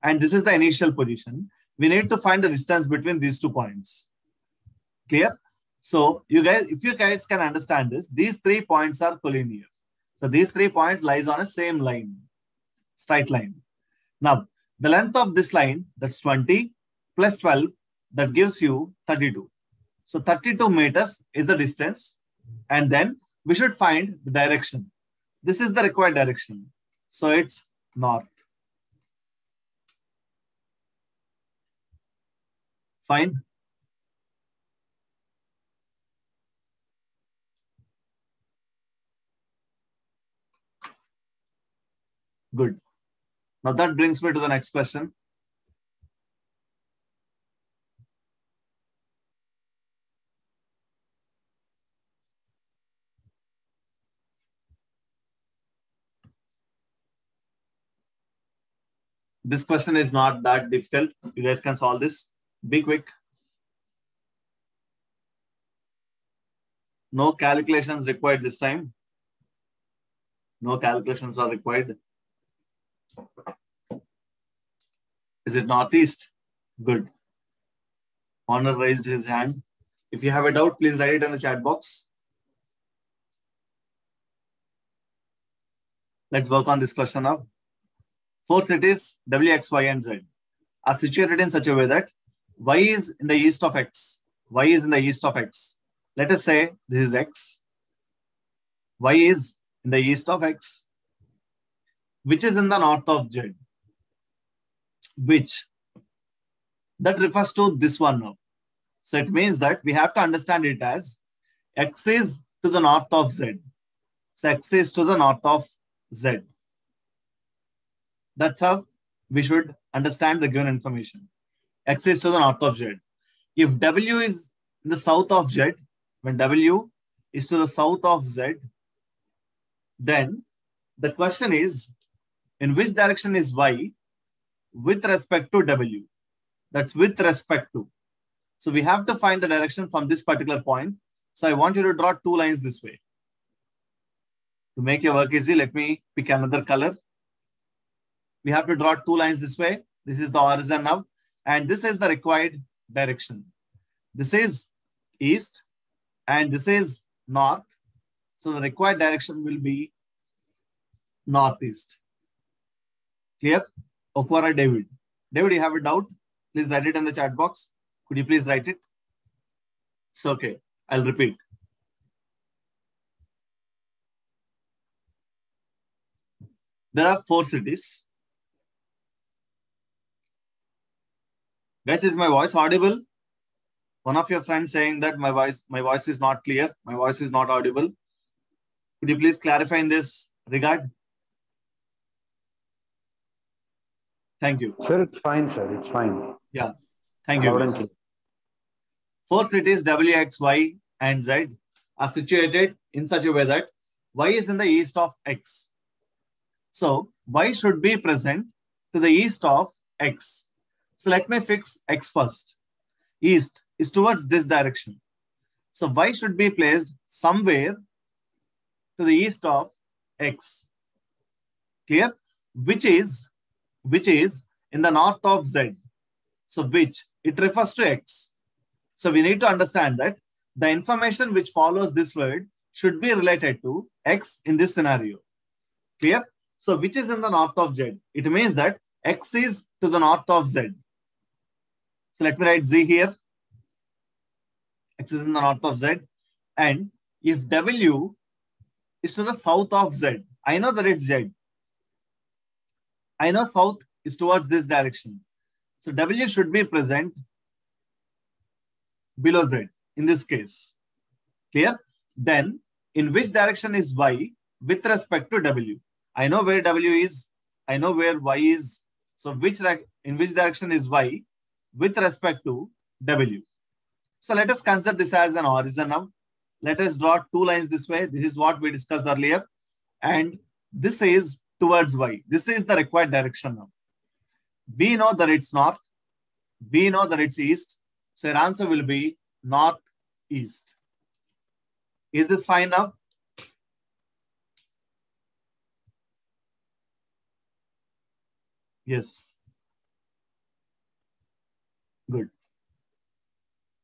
And this is the initial position. We need to find the distance between these 2 points. Clear? So you guys, if you guys can understand this, these 3 points are collinear. So these 3 points lies on a same line, straight line. Now, the length of this line, that's 20 plus 12, that gives you 32. So 32 meters is the distance. And then we should find the direction. This is the required direction. So it's north. Fine. Good. Now that brings me to the next question. This question is not that difficult. You guys can solve this. Be quick. No calculations required this time. No calculations are required. Is it northeast? Good. Honor raised his hand. If you have a doubt, please write it in the chat box. Let's work on this question now. 4 cities, W, X, Y, and Z, are situated in such a way that Y is in the east of X. Y is in the east of X. Let us say this is X. Y is in the east of X, which is in the north of Z. Which? That refers to this one now. So it means that we have to understand it as X is to the north of Z. So X is to the north of Z. That's how we should understand the given information. X is to the north of Z. If W is in the south of Z, when W is to the south of Z, then the question is, in which direction is Y with respect to W? That's with respect to. So we have to find the direction from this particular point. So I want you to draw 2 lines this way. To make your work easy, let me pick another color. We have to draw 2 lines this way. This is the horizon now. And this is the required direction. This is east and this is north. So the required direction will be northeast. Clear? Okwara David. David, you have a doubt? Please write it in the chat box. Could you please write it? So, okay, I'll repeat. There are 4 cities. Guys, is my voice audible? One of your friends saying that my voice is not clear. My voice is not audible. Could you please clarify in this regard? Thank you. Sir, it's fine, sir. It's fine. Yeah. Thank you. 4 cities, W, X, Y, and Z, are situated in such a way that Y is in the east of X. So Y should be present to the east of X. So let me fix X first. East is towards this direction. So Y should be placed somewhere to the east of X. Clear? Which is in the north of Z. So which, it refers to X. So we need to understand that the information which follows this word should be related to X in this scenario. Clear? So which is in the north of Z? It means that X is to the north of Z. So let me write Z here. X is in the north of Z. And if W is to the south of Z, I know that it's Z. I know south is towards this direction. So W should be present below Z in this case. Clear? Then in which direction is Y with respect to W? I know where W is. I know where Y is. So in which direction is Y with respect to W? So let us consider this as an horizon now. Let us draw two lines this way. This is what we discussed earlier. And this is towards Y. This is the required direction now. We know that it's north. We know that it's east. So your answer will be northeast. Is this fine now? Yes. Good.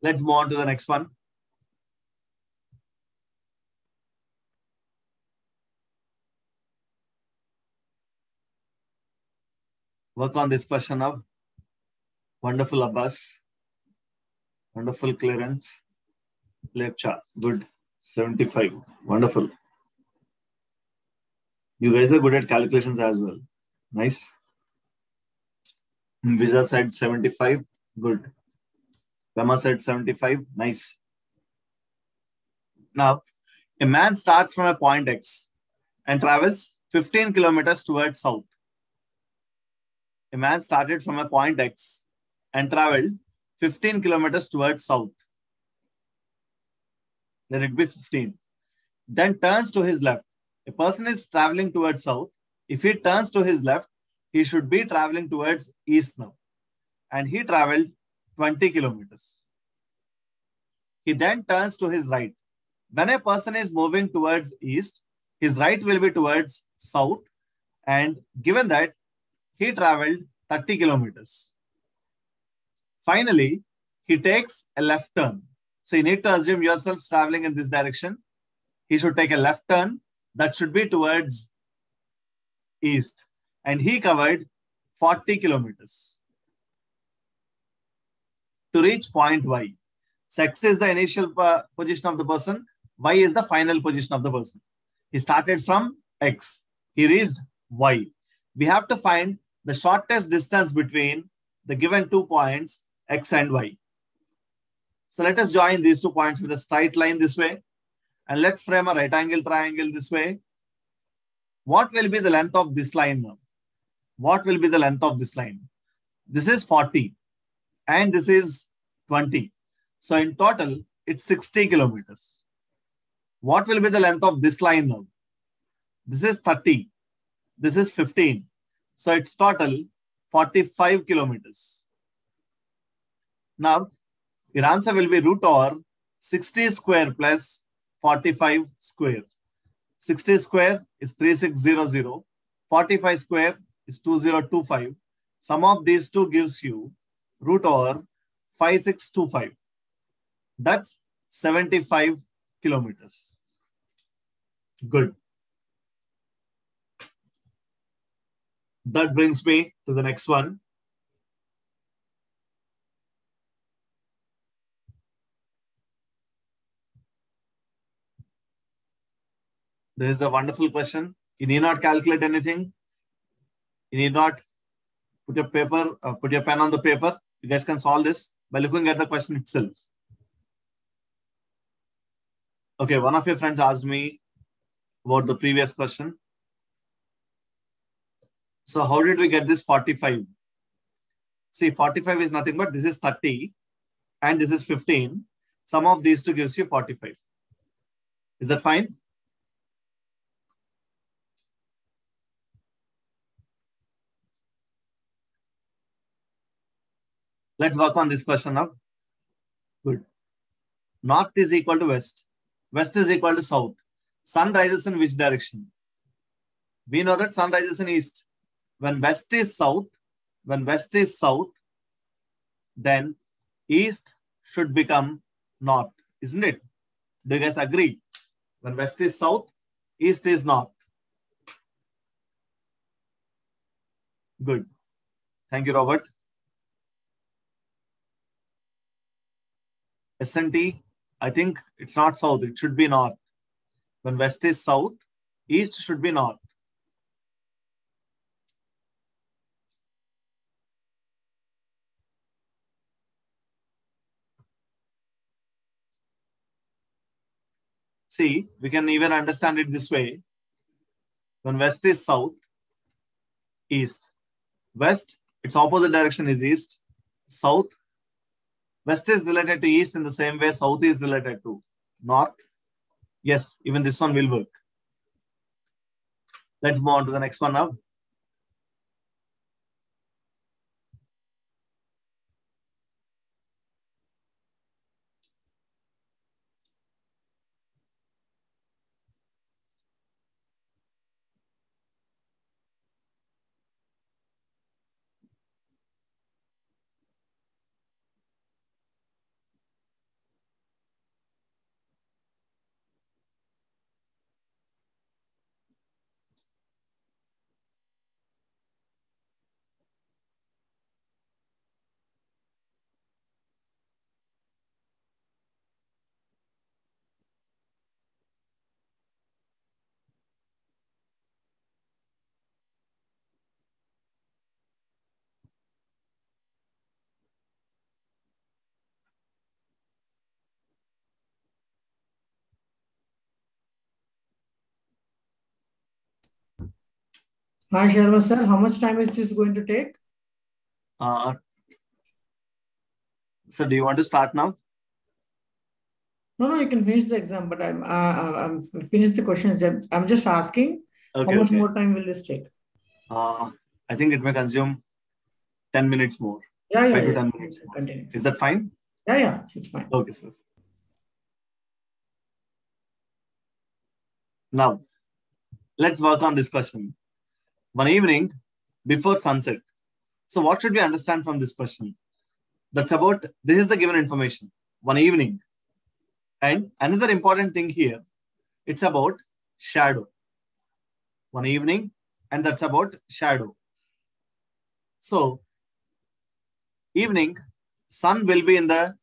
Let's move on to the next one. Work on this question now. Wonderful, Abbas. Wonderful clearance. Lecture. Good. 75. Wonderful. You guys are good at calculations as well. Nice. Visa said 75. Good. Rama said 75. Nice. Now, a man starts from a point X and travels 15 kilometers towards south. A man started from a point X and traveled 15 kilometers towards south. Let it be 15. Then turns to his left. A person is traveling towards south. If he turns to his left, he should be traveling towards east now. And he traveled 20 kilometers. He then turns to his right. When a person is moving towards east, his right will be towards south. And given that he traveled 30 kilometers. Finally, he takes a left turn. So you need to assume yourself traveling in this direction. He should take a left turn that should be towards east. And he covered 40 kilometers to reach point Y. So X is the initial position of the person. Y is the final position of the person. He started from X. He reached Y. We have to find the shortest distance between the given 2 points, X and Y. So let us join these 2 points with a straight line this way. And let's frame a right angle triangle this way. What will be the length of this line now? What will be the length of this line? This is 40 and this is 20. So in total, it's 60 kilometers. What will be the length of this line now? This is 30. This is 15. So it's total 45 kilometers. Now, your answer will be root over 60 square plus 45 square. 60 square is 3600. 45 square is 2025. Sum of these two gives you root over 5625. That's 75 kilometers. Good. That brings me to the next one. This is a wonderful question. You need not calculate anything. You need not put your pen on the paper. You guys can solve this by looking at the question itself. Okay, one of your friends asked me about the previous question. So how did we get this 45? See, 45 is nothing but this is 30 and this is 15. Sum of these two gives you 45. Is that fine? Let's work on this question now. Good. North is equal to west. West is equal to south. Sun rises in which direction? We know that sun rises in east. When west is south, then east should become north, isn't it? Do you guys agree? When west is south, east is north. Good. Thank you, Robert. SNT, I think it's not south, it should be north. When west is south, east should be north. See, we can even understand it this way. When west is south, east. West, its opposite direction is east. South, west is related to east in the same way south is related to north. Yes, even this one will work. Let's move on to the next one now. Hi, Sharma sir. How much time is this going to take? So do you want to start now? No, you can finish the exam, but I'm finished the questions. I'm just asking Okay, how much okay. more time will this take? I think it may consume 10 minutes more. Yeah, 5 to 10 minutes more. Continue. Is that fine? Yeah, it's fine. Okay, sir. Now, let's work on this question. One evening before sunset. So what should we understand from this question? That's about, this is the given information. One evening. And another important thing here, it's about shadow. One evening, and that's about shadow. So, evening, sun will be in the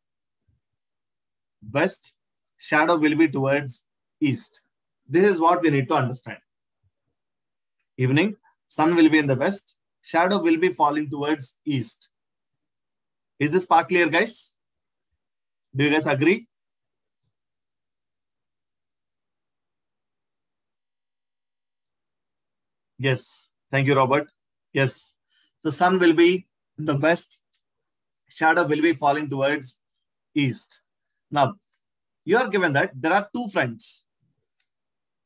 west, shadow will be towards east. This is what we need to understand. Evening, sun will be in the west, shadow will be falling towards east. Is this part clear, guys? Do you guys agree? Yes. Thank you, Robert. Yes. So sun will be in the west, shadow will be falling towards east. Now, you are given that there are two friends.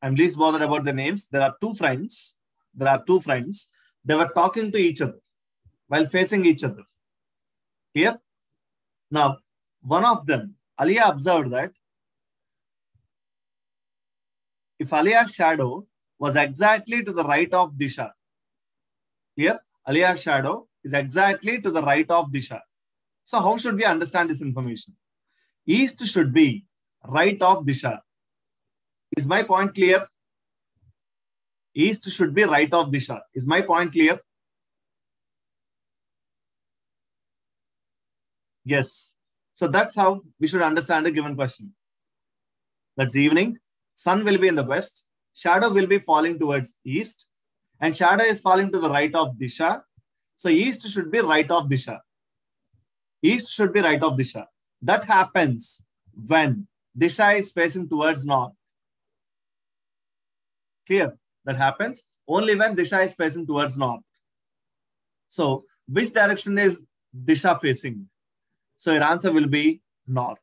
I'm least bothered about the names. There are two friends. They were talking to each other while facing each other. Clear? Now, one of them, Aliyah, observed that if Aliyah's shadow was exactly to the right of Disha. Clear? Aliyah's shadow is exactly to the right of Disha. So how should we understand this information? East should be right of Disha. Is my point clear? East should be right of Disha. Is my point clear? Yes. So that's how we should understand the given question. That's evening. Sun will be in the west. Shadow will be falling towards east. And shadow is falling to the right of Disha. So east should be right of Disha. East should be right of Disha. That happens when Disha is facing towards north. Clear? That happens only when Disha is facing towards north. So which direction is Disha facing? So your answer will be north.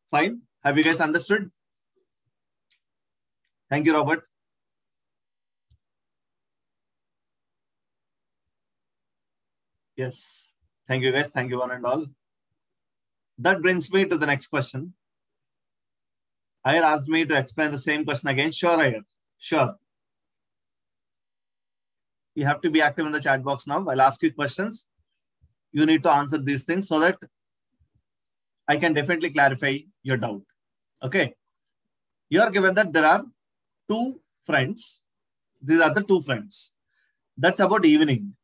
Fine. Have you guys understood? Thank you, Robert. Yes. Thank you, guys. Thank you, one and all. That brings me to the next question. Ayar asked me to explain the same question again. Sure, Ayar. Sure. You have to be active in the chat box now. I'll ask you questions. You need to answer these things so that I can definitely clarify your doubt. Okay. You are given that there are two friends. These are the two friends. That's about evening.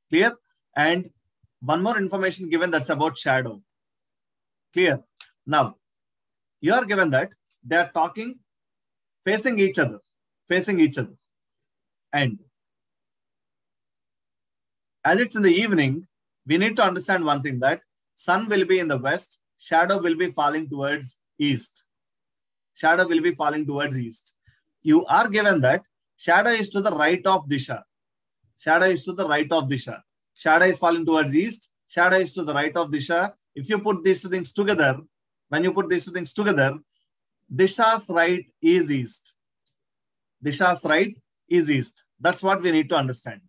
Clear? And one more information given, that's about shadow. Clear? Now, you are given that they are talking, facing each other. And as it's in the evening, we need to understand one thing, that sun will be in the west, shadow will be falling towards east. Shadow will be falling towards east. You are given that shadow is to the right of Disha. Shadow is to the right of Disha. Shadow is falling towards east. Shadow is to the right of Disha. If you put these two things together, when you put these two things together, Disha's right is east. Disha's right is east. That's what we need to understand.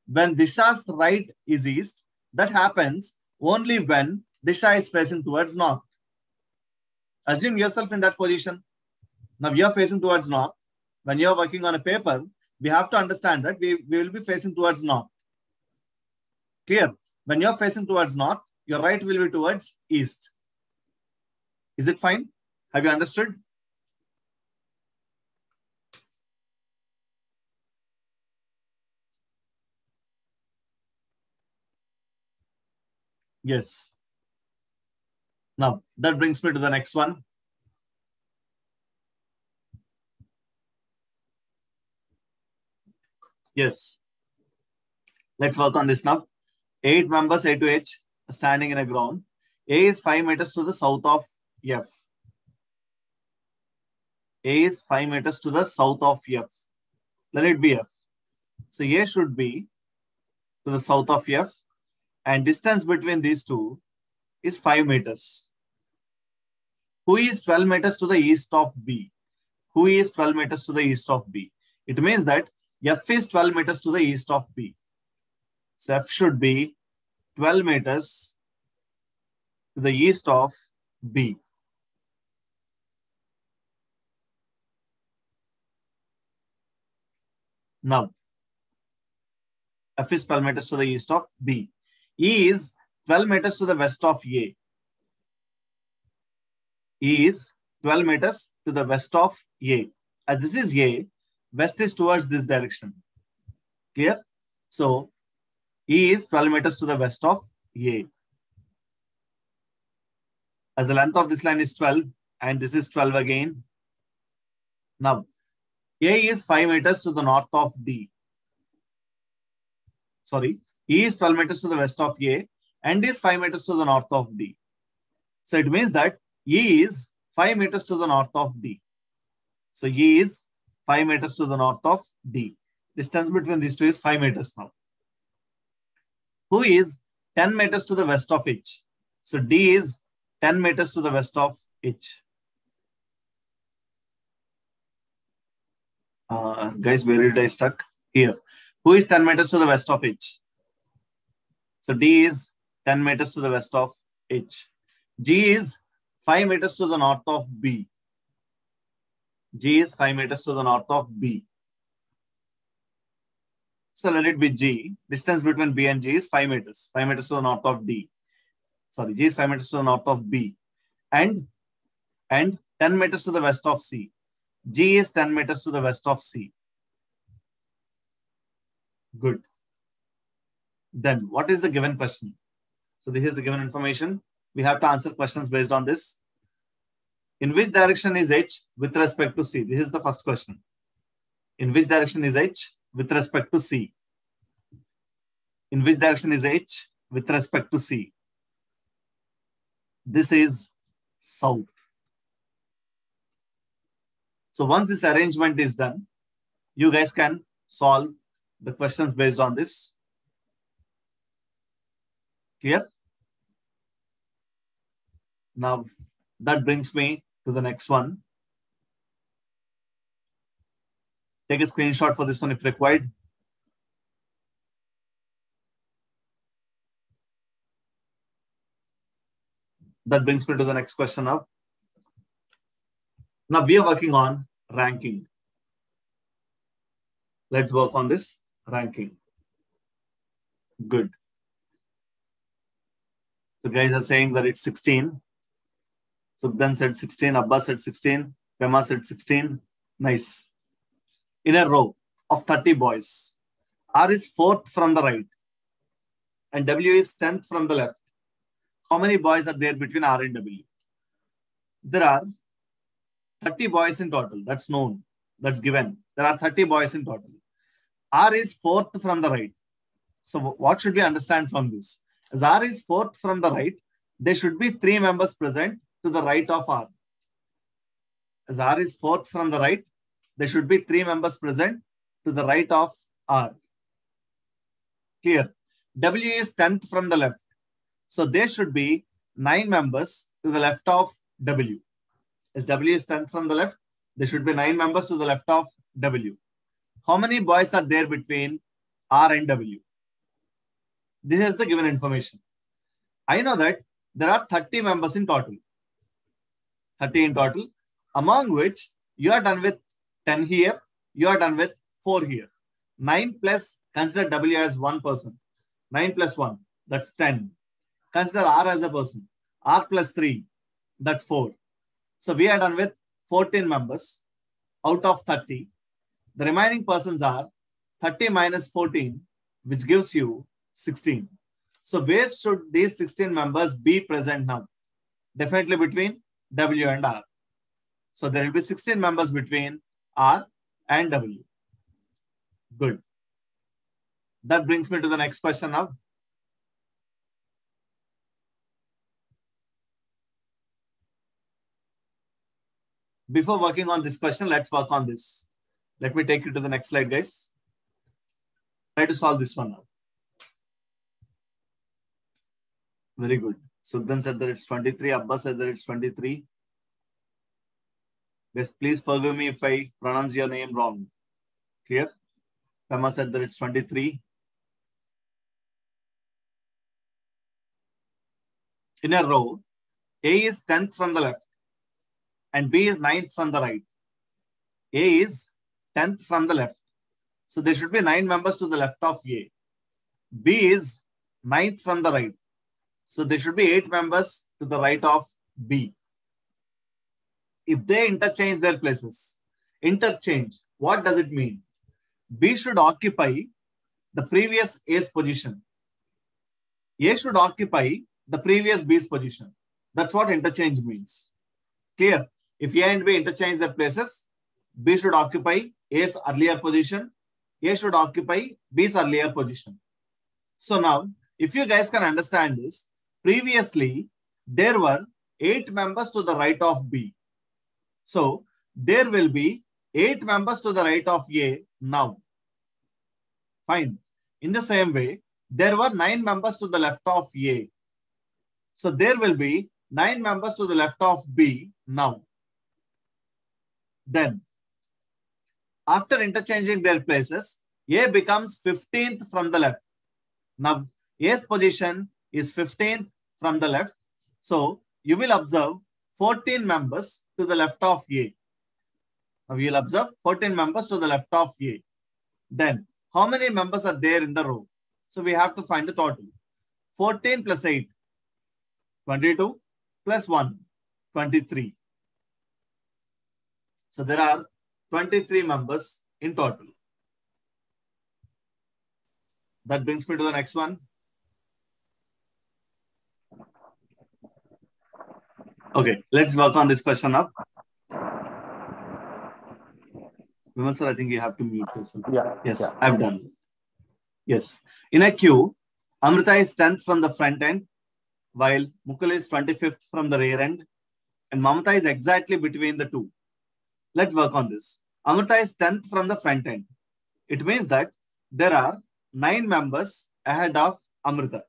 When Disha's right is east, that happens only when Disha is facing towards north. Assume yourself in that position. Now you are facing towards north. When you are working on a paper, we have to understand that we will be facing towards north. Clear? When you are facing towards north, your right will be towards east. Is it fine? Have you understood? Yes. Now, that brings me to the next one. Yes. Let's work on this now. 8 members A to H standing in a ground. A is 5 meters to the south of F. A is 5 meters to the south of F. Let it be F. So A should be to the south of F, and distance between these two is 5 meters. Who is 12 meters to the east of B? Who is 12 meters to the east of B? It means that F is 12 meters to the east of B. So F should be 12 meters to the east of B. Now, F is 12 meters to the east of B. E is 12 meters to the west of A. E is 12 meters to the west of A. As this is A, west is towards this direction. Clear? So, E is 12 meters to the west of A. As the length of this line is 12, and this is 12 again. Now, A is 5 meters to the north of D. Sorry, E is 12 meters to the west of A, and is 5 meters to the north of D. So it means that E is 5 meters to the north of D. So E is 5 meters to the north of D. Distance between these two is 5 meters now. Who is 10 meters to the west of H? So D is 10 meters to the west of H. Guys, where did I stuck? Here. Who is 10 meters to the west of H? So D is 10 meters to the west of H. G is 5 meters to the north of B. G is 5 meters to the north of B. So let it be G. Distance between B and G is 5 meters. 5 meters to the north of D. Sorry, G is 5 meters to the north of B. And 10 meters to the west of C. G is 10 meters to the west of C. Good. Then what is the given question? So this is the given information. We have to answer questions based on this. In which direction is H with respect to C? This is the first question. In which direction is H with respect to C? In which direction is H with respect to C? This is south. So once this arrangement is done, you guys can solve the questions based on this. Clear? Now, that brings me to the next one. Take a screenshot for this one if required. That brings me to the next question now. Now we are working on ranking. Let's work on this ranking. Good. So guys are saying that it's 16. Subdan said 16, Abbas said 16, Pema said 16. Nice. In a row of 30 boys, R is 4th from the right and W is 10th from the left. How many boys are there between R and W? There are 30 boys in total. That's known. That's given. There are 30 boys in total. R is 4th from the right. So what should we understand from this? As R is 4th from the right, there should be 3 members present to the right of R. As R is 4th from the right, there should be 3 members present to the right of R. Clear? W is 10th from the left. So there should be 9 members to the left of W. As W is 10th from the left, there should be 9 members to the left of W. How many boys are there between R and W? This is the given information. I know that there are 30 members in total. 30 in total, among which you are done with 10 here, you are done with 4 here. 9 plus, consider W as 1 person. 9 plus 1, that's 10. Consider R as a person. R plus 3, that's 4. So we are done with 14 members out of 30. The remaining persons are 30 minus 14, which gives you 16. So where should these 16 members be present now? Definitely between W and R. So there will be 16 members between R and W. Good. That brings me to the next question now. Before working on this question, let's work on this. Let me take you to the next slide, guys. Try to solve this one now. Very good. Sugdhan said that it's 23. Abbas said that it's 23. Guys, please forgive me if I pronounce your name wrong. Clear? Pema said that it's 23. In a row, A is 10th from the left and B is 9th from the right. A is 10th from the left. So there should be 9 members to the left of A. B is 9th from the right. So there should be 8 members to the right of B. If they interchange their places, interchange, what does it mean? B should occupy the previous A's position. A should occupy the previous B's position. That's what interchange means. Clear? If A and B interchange their places, B should occupy A's earlier position. A should occupy B's earlier position. So now, if you guys can understand this, previously, there were 8 members to the right of B. So, there will be 8 members to the right of A now. Fine. In the same way, there were 9 members to the left of A. So, there will be 9 members to the left of B now. Then, after interchanging their places, A becomes 15th from the left. Now, A's position is 15th from the left. So, you will observe 14 members to the left of A. Now, we will observe 14 members to the left of A. Then, how many members are there in the row? So, we have to find the total. 14 plus 8, 22, plus 1, 23. So, there are 23 members in total. That brings me to the next one. Okay, let's work on this question now. Vimal sir, I think you have to mute yourself. Yeah. Yes, yeah. I've done. Yes. In a queue, Amrita is 10th from the front end, while Mukul is 25th from the rear end, and Mamata is exactly between the two. Let's work on this. Amrita is 10th from the front end. It means that there are 9 members ahead of Amrita,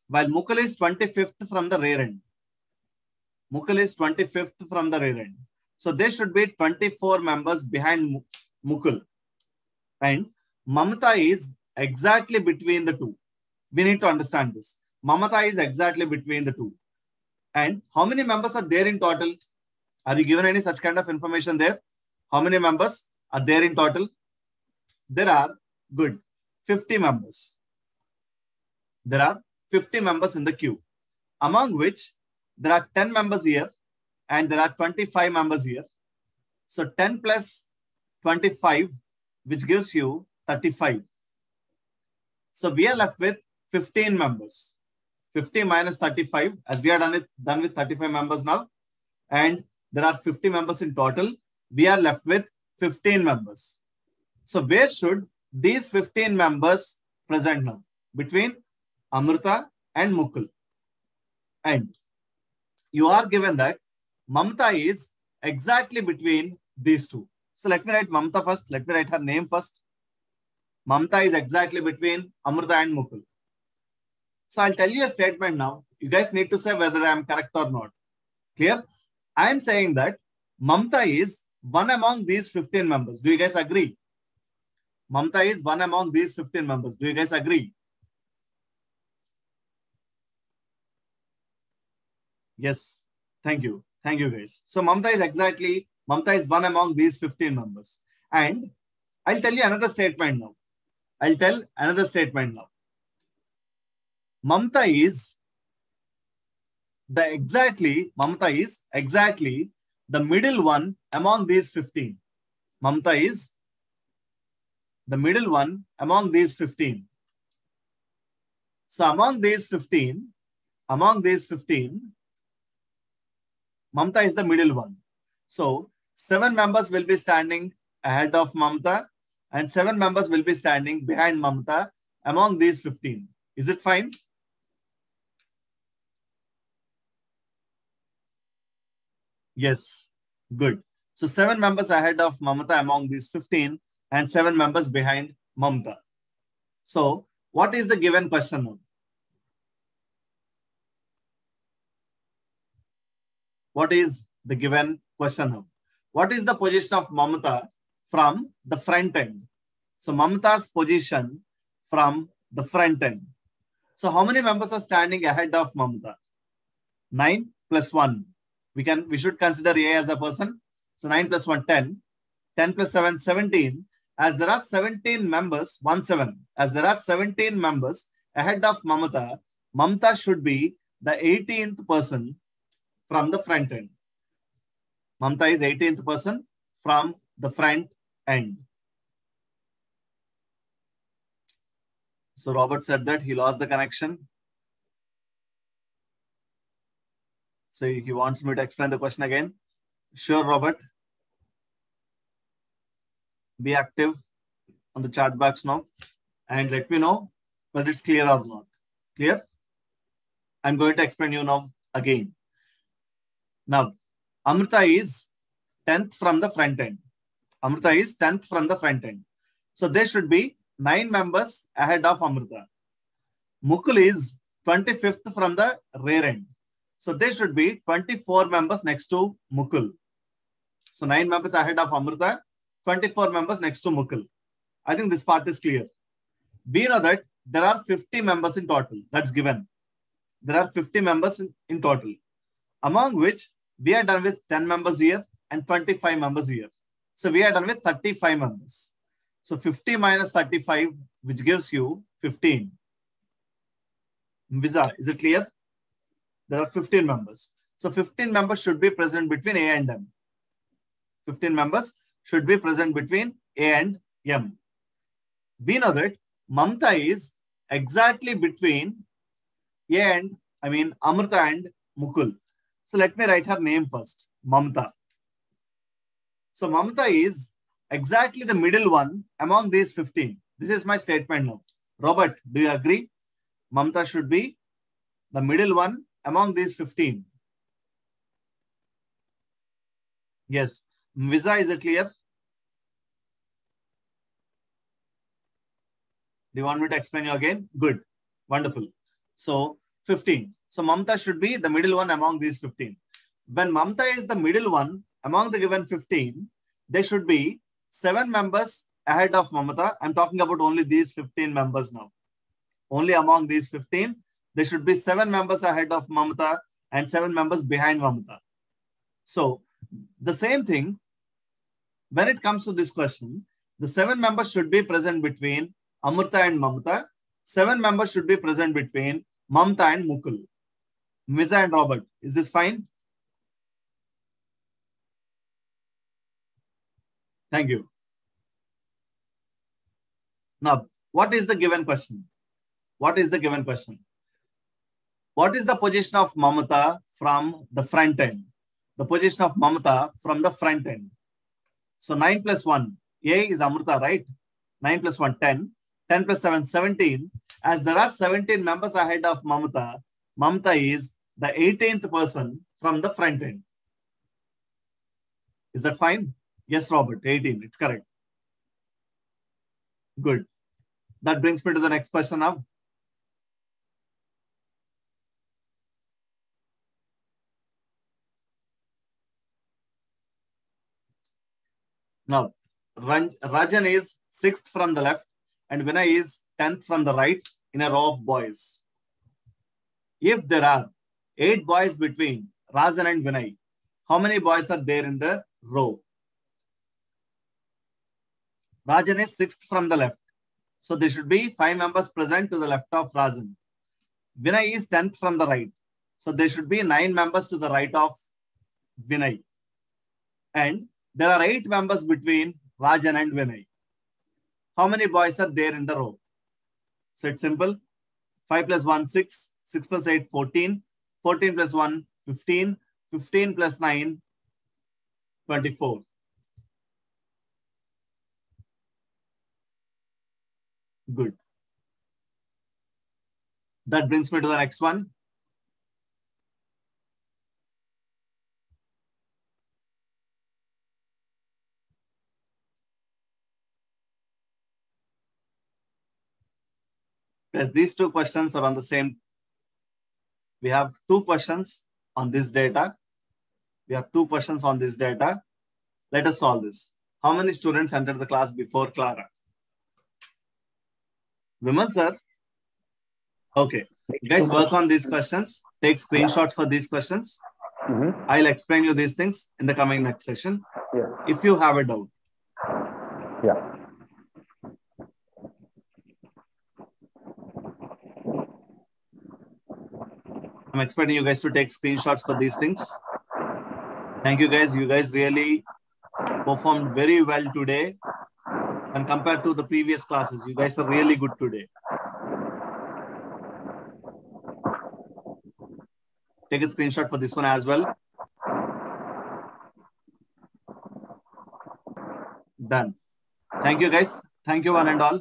while Mukul is 25th from the rear end. Mukul is 25th from the rear end. So there should be 24 members behind Mukul. And Mamata is exactly between the two. We need to understand this. Mamata is exactly between the two. And how many members are there in total? Are you given any such kind of information there? How many members are there in total? There are, good, 50 members. There are 50 members in the queue, among which there are 10 members here and there are 25 members here. So 10 plus 25, which gives you 35. So we are left with 15 members. 50 minus 35, as we are done with 35 members now. And there are 50 members in total. We are left with 15 members. So where should these 15 members present now? Between Amrita and Mukul. And you are given that Mamata is exactly between these two. So let me write Mamata first. Let me write her name first. Mamata is exactly between Amrita and Mukul. So I'll tell you a statement now. You guys need to say whether I am correct or not. Clear? I am saying that Mamta is one among these 15 members. Do you guys agree? Mamta is one among these 15 members. Do you guys agree? Yes. Thank you. Thank you, guys. So Mamta is one among these 15 members. And I'll tell you another statement now. Mamta is exactly the middle one among these 15. Mamta is the middle one among these 15. So among these 15, Mamta is the middle one. So 7 members will be standing ahead of Mamta and 7 members will be standing behind Mamta among these 15. Is it fine? Yes. Good. So 7 members ahead of Mamta among these 15 and 7 members behind Mamta. So what is the given question now? What is the given question now? What is the position of Mamta from the front end? So Mamta's position from the front end. So how many members are standing ahead of Mamta? 9 plus 1. We should consider A as a person. So 9 plus 1, 10. 10 plus 7, 17. As there are 17 members, 17. As there are 17 members ahead of Mamta, Mamta should be the 18th person from the front end. Mamta is 18th person from the front end. So Robert said that he lost the connection. So he wants me to explain the question again. Sure, Robert. Be active on the chat box now and let me know whether it's clear or not. Clear? I'm going to explain you now again. Now, Amrita is 10th from the front end. Amrita is 10th from the front end. So there should be 9 members ahead of Amrita. Mukul is 25th from the rear end. So there should be 24 members next to Mukul. So 9 members ahead of Amrita, 24 members next to Mukul. I think this part is clear. We know that there are 50 members in total. That's given. There are 50 members in total, among which we are done with 10 members here and 25 members here. So we are done with 35 members. So 50 minus 35, which gives you 15. Visa, is it clear? There are 15 members. So 15 members should be present between A and M. 15 members should be present between A and M. We know that Mamta is exactly between Amrita and Mukul. So let me write her name first, Mamta. So Mamta is exactly the middle one among these 15. This is my statement now. Robert, do you agree? Mamta should be the middle one among these 15. Yes. Visa, is it clear? Do you want me to explain you again? Good. Wonderful. So 15. So Mamta should be the middle one among these 15. When Mamta is the middle one among the given 15, there should be 7 members ahead of Mamta. I'm talking about only these 15 members now. Only among these 15, there should be 7 members ahead of Mamta and 7 members behind Mamta. So the same thing, when it comes to this question, the 7 members should be present between Amrita and Mamta. 7 members should be present between Mamta and Mukul. Visa and Robert, is this fine? Thank you. Now, what is the given question? What is the given question? What is the position of Mamta from the front end? The position of Mamta from the front end. So 9 plus 1, A is Amrita, right? 9 plus 1, 10. 10 plus 7, 17. As there are 17 members ahead of Mamta, Mamta is the 18th person from the front end. Is that fine? Yes, Robert, 18. It's correct. Good. That brings me to the next question now. Now, Rajan is 6th from the left and Vinay is 10th from the right in a row of boys. If there are 8 boys between Rajan and Vinay, how many boys are there in the row? Rajan is 6th from the left. So there should be 5 members present to the left of Rajan. Vinay is 10th from the right. So there should be 9 members to the right of Vinay. And there are 8 members between Rajan and Vinay. How many boys are there in the row? So it's simple. 5 plus 1, 6. 6 plus 8, 14. 14 plus 1, 15. 15 plus 9, 24. Good. That brings me to the next one. As these 2 questions are on the same, we have 2 questions on this data. We have 2 questions on this data. Let us solve this. How many students entered the class before Clara? Vimal sir? Okay. You guys work on these questions. Take screenshots for these questions. I'll explain you these things in the coming next session. Yeah. If you have a doubt. Yeah. I'm expecting you guys to take screenshots for these things. Thank you guys. You guys really performed very well today. And compared to the previous classes, you guys are really good today. Take a screenshot for this one as well. Done. Thank you guys. Thank you one and all.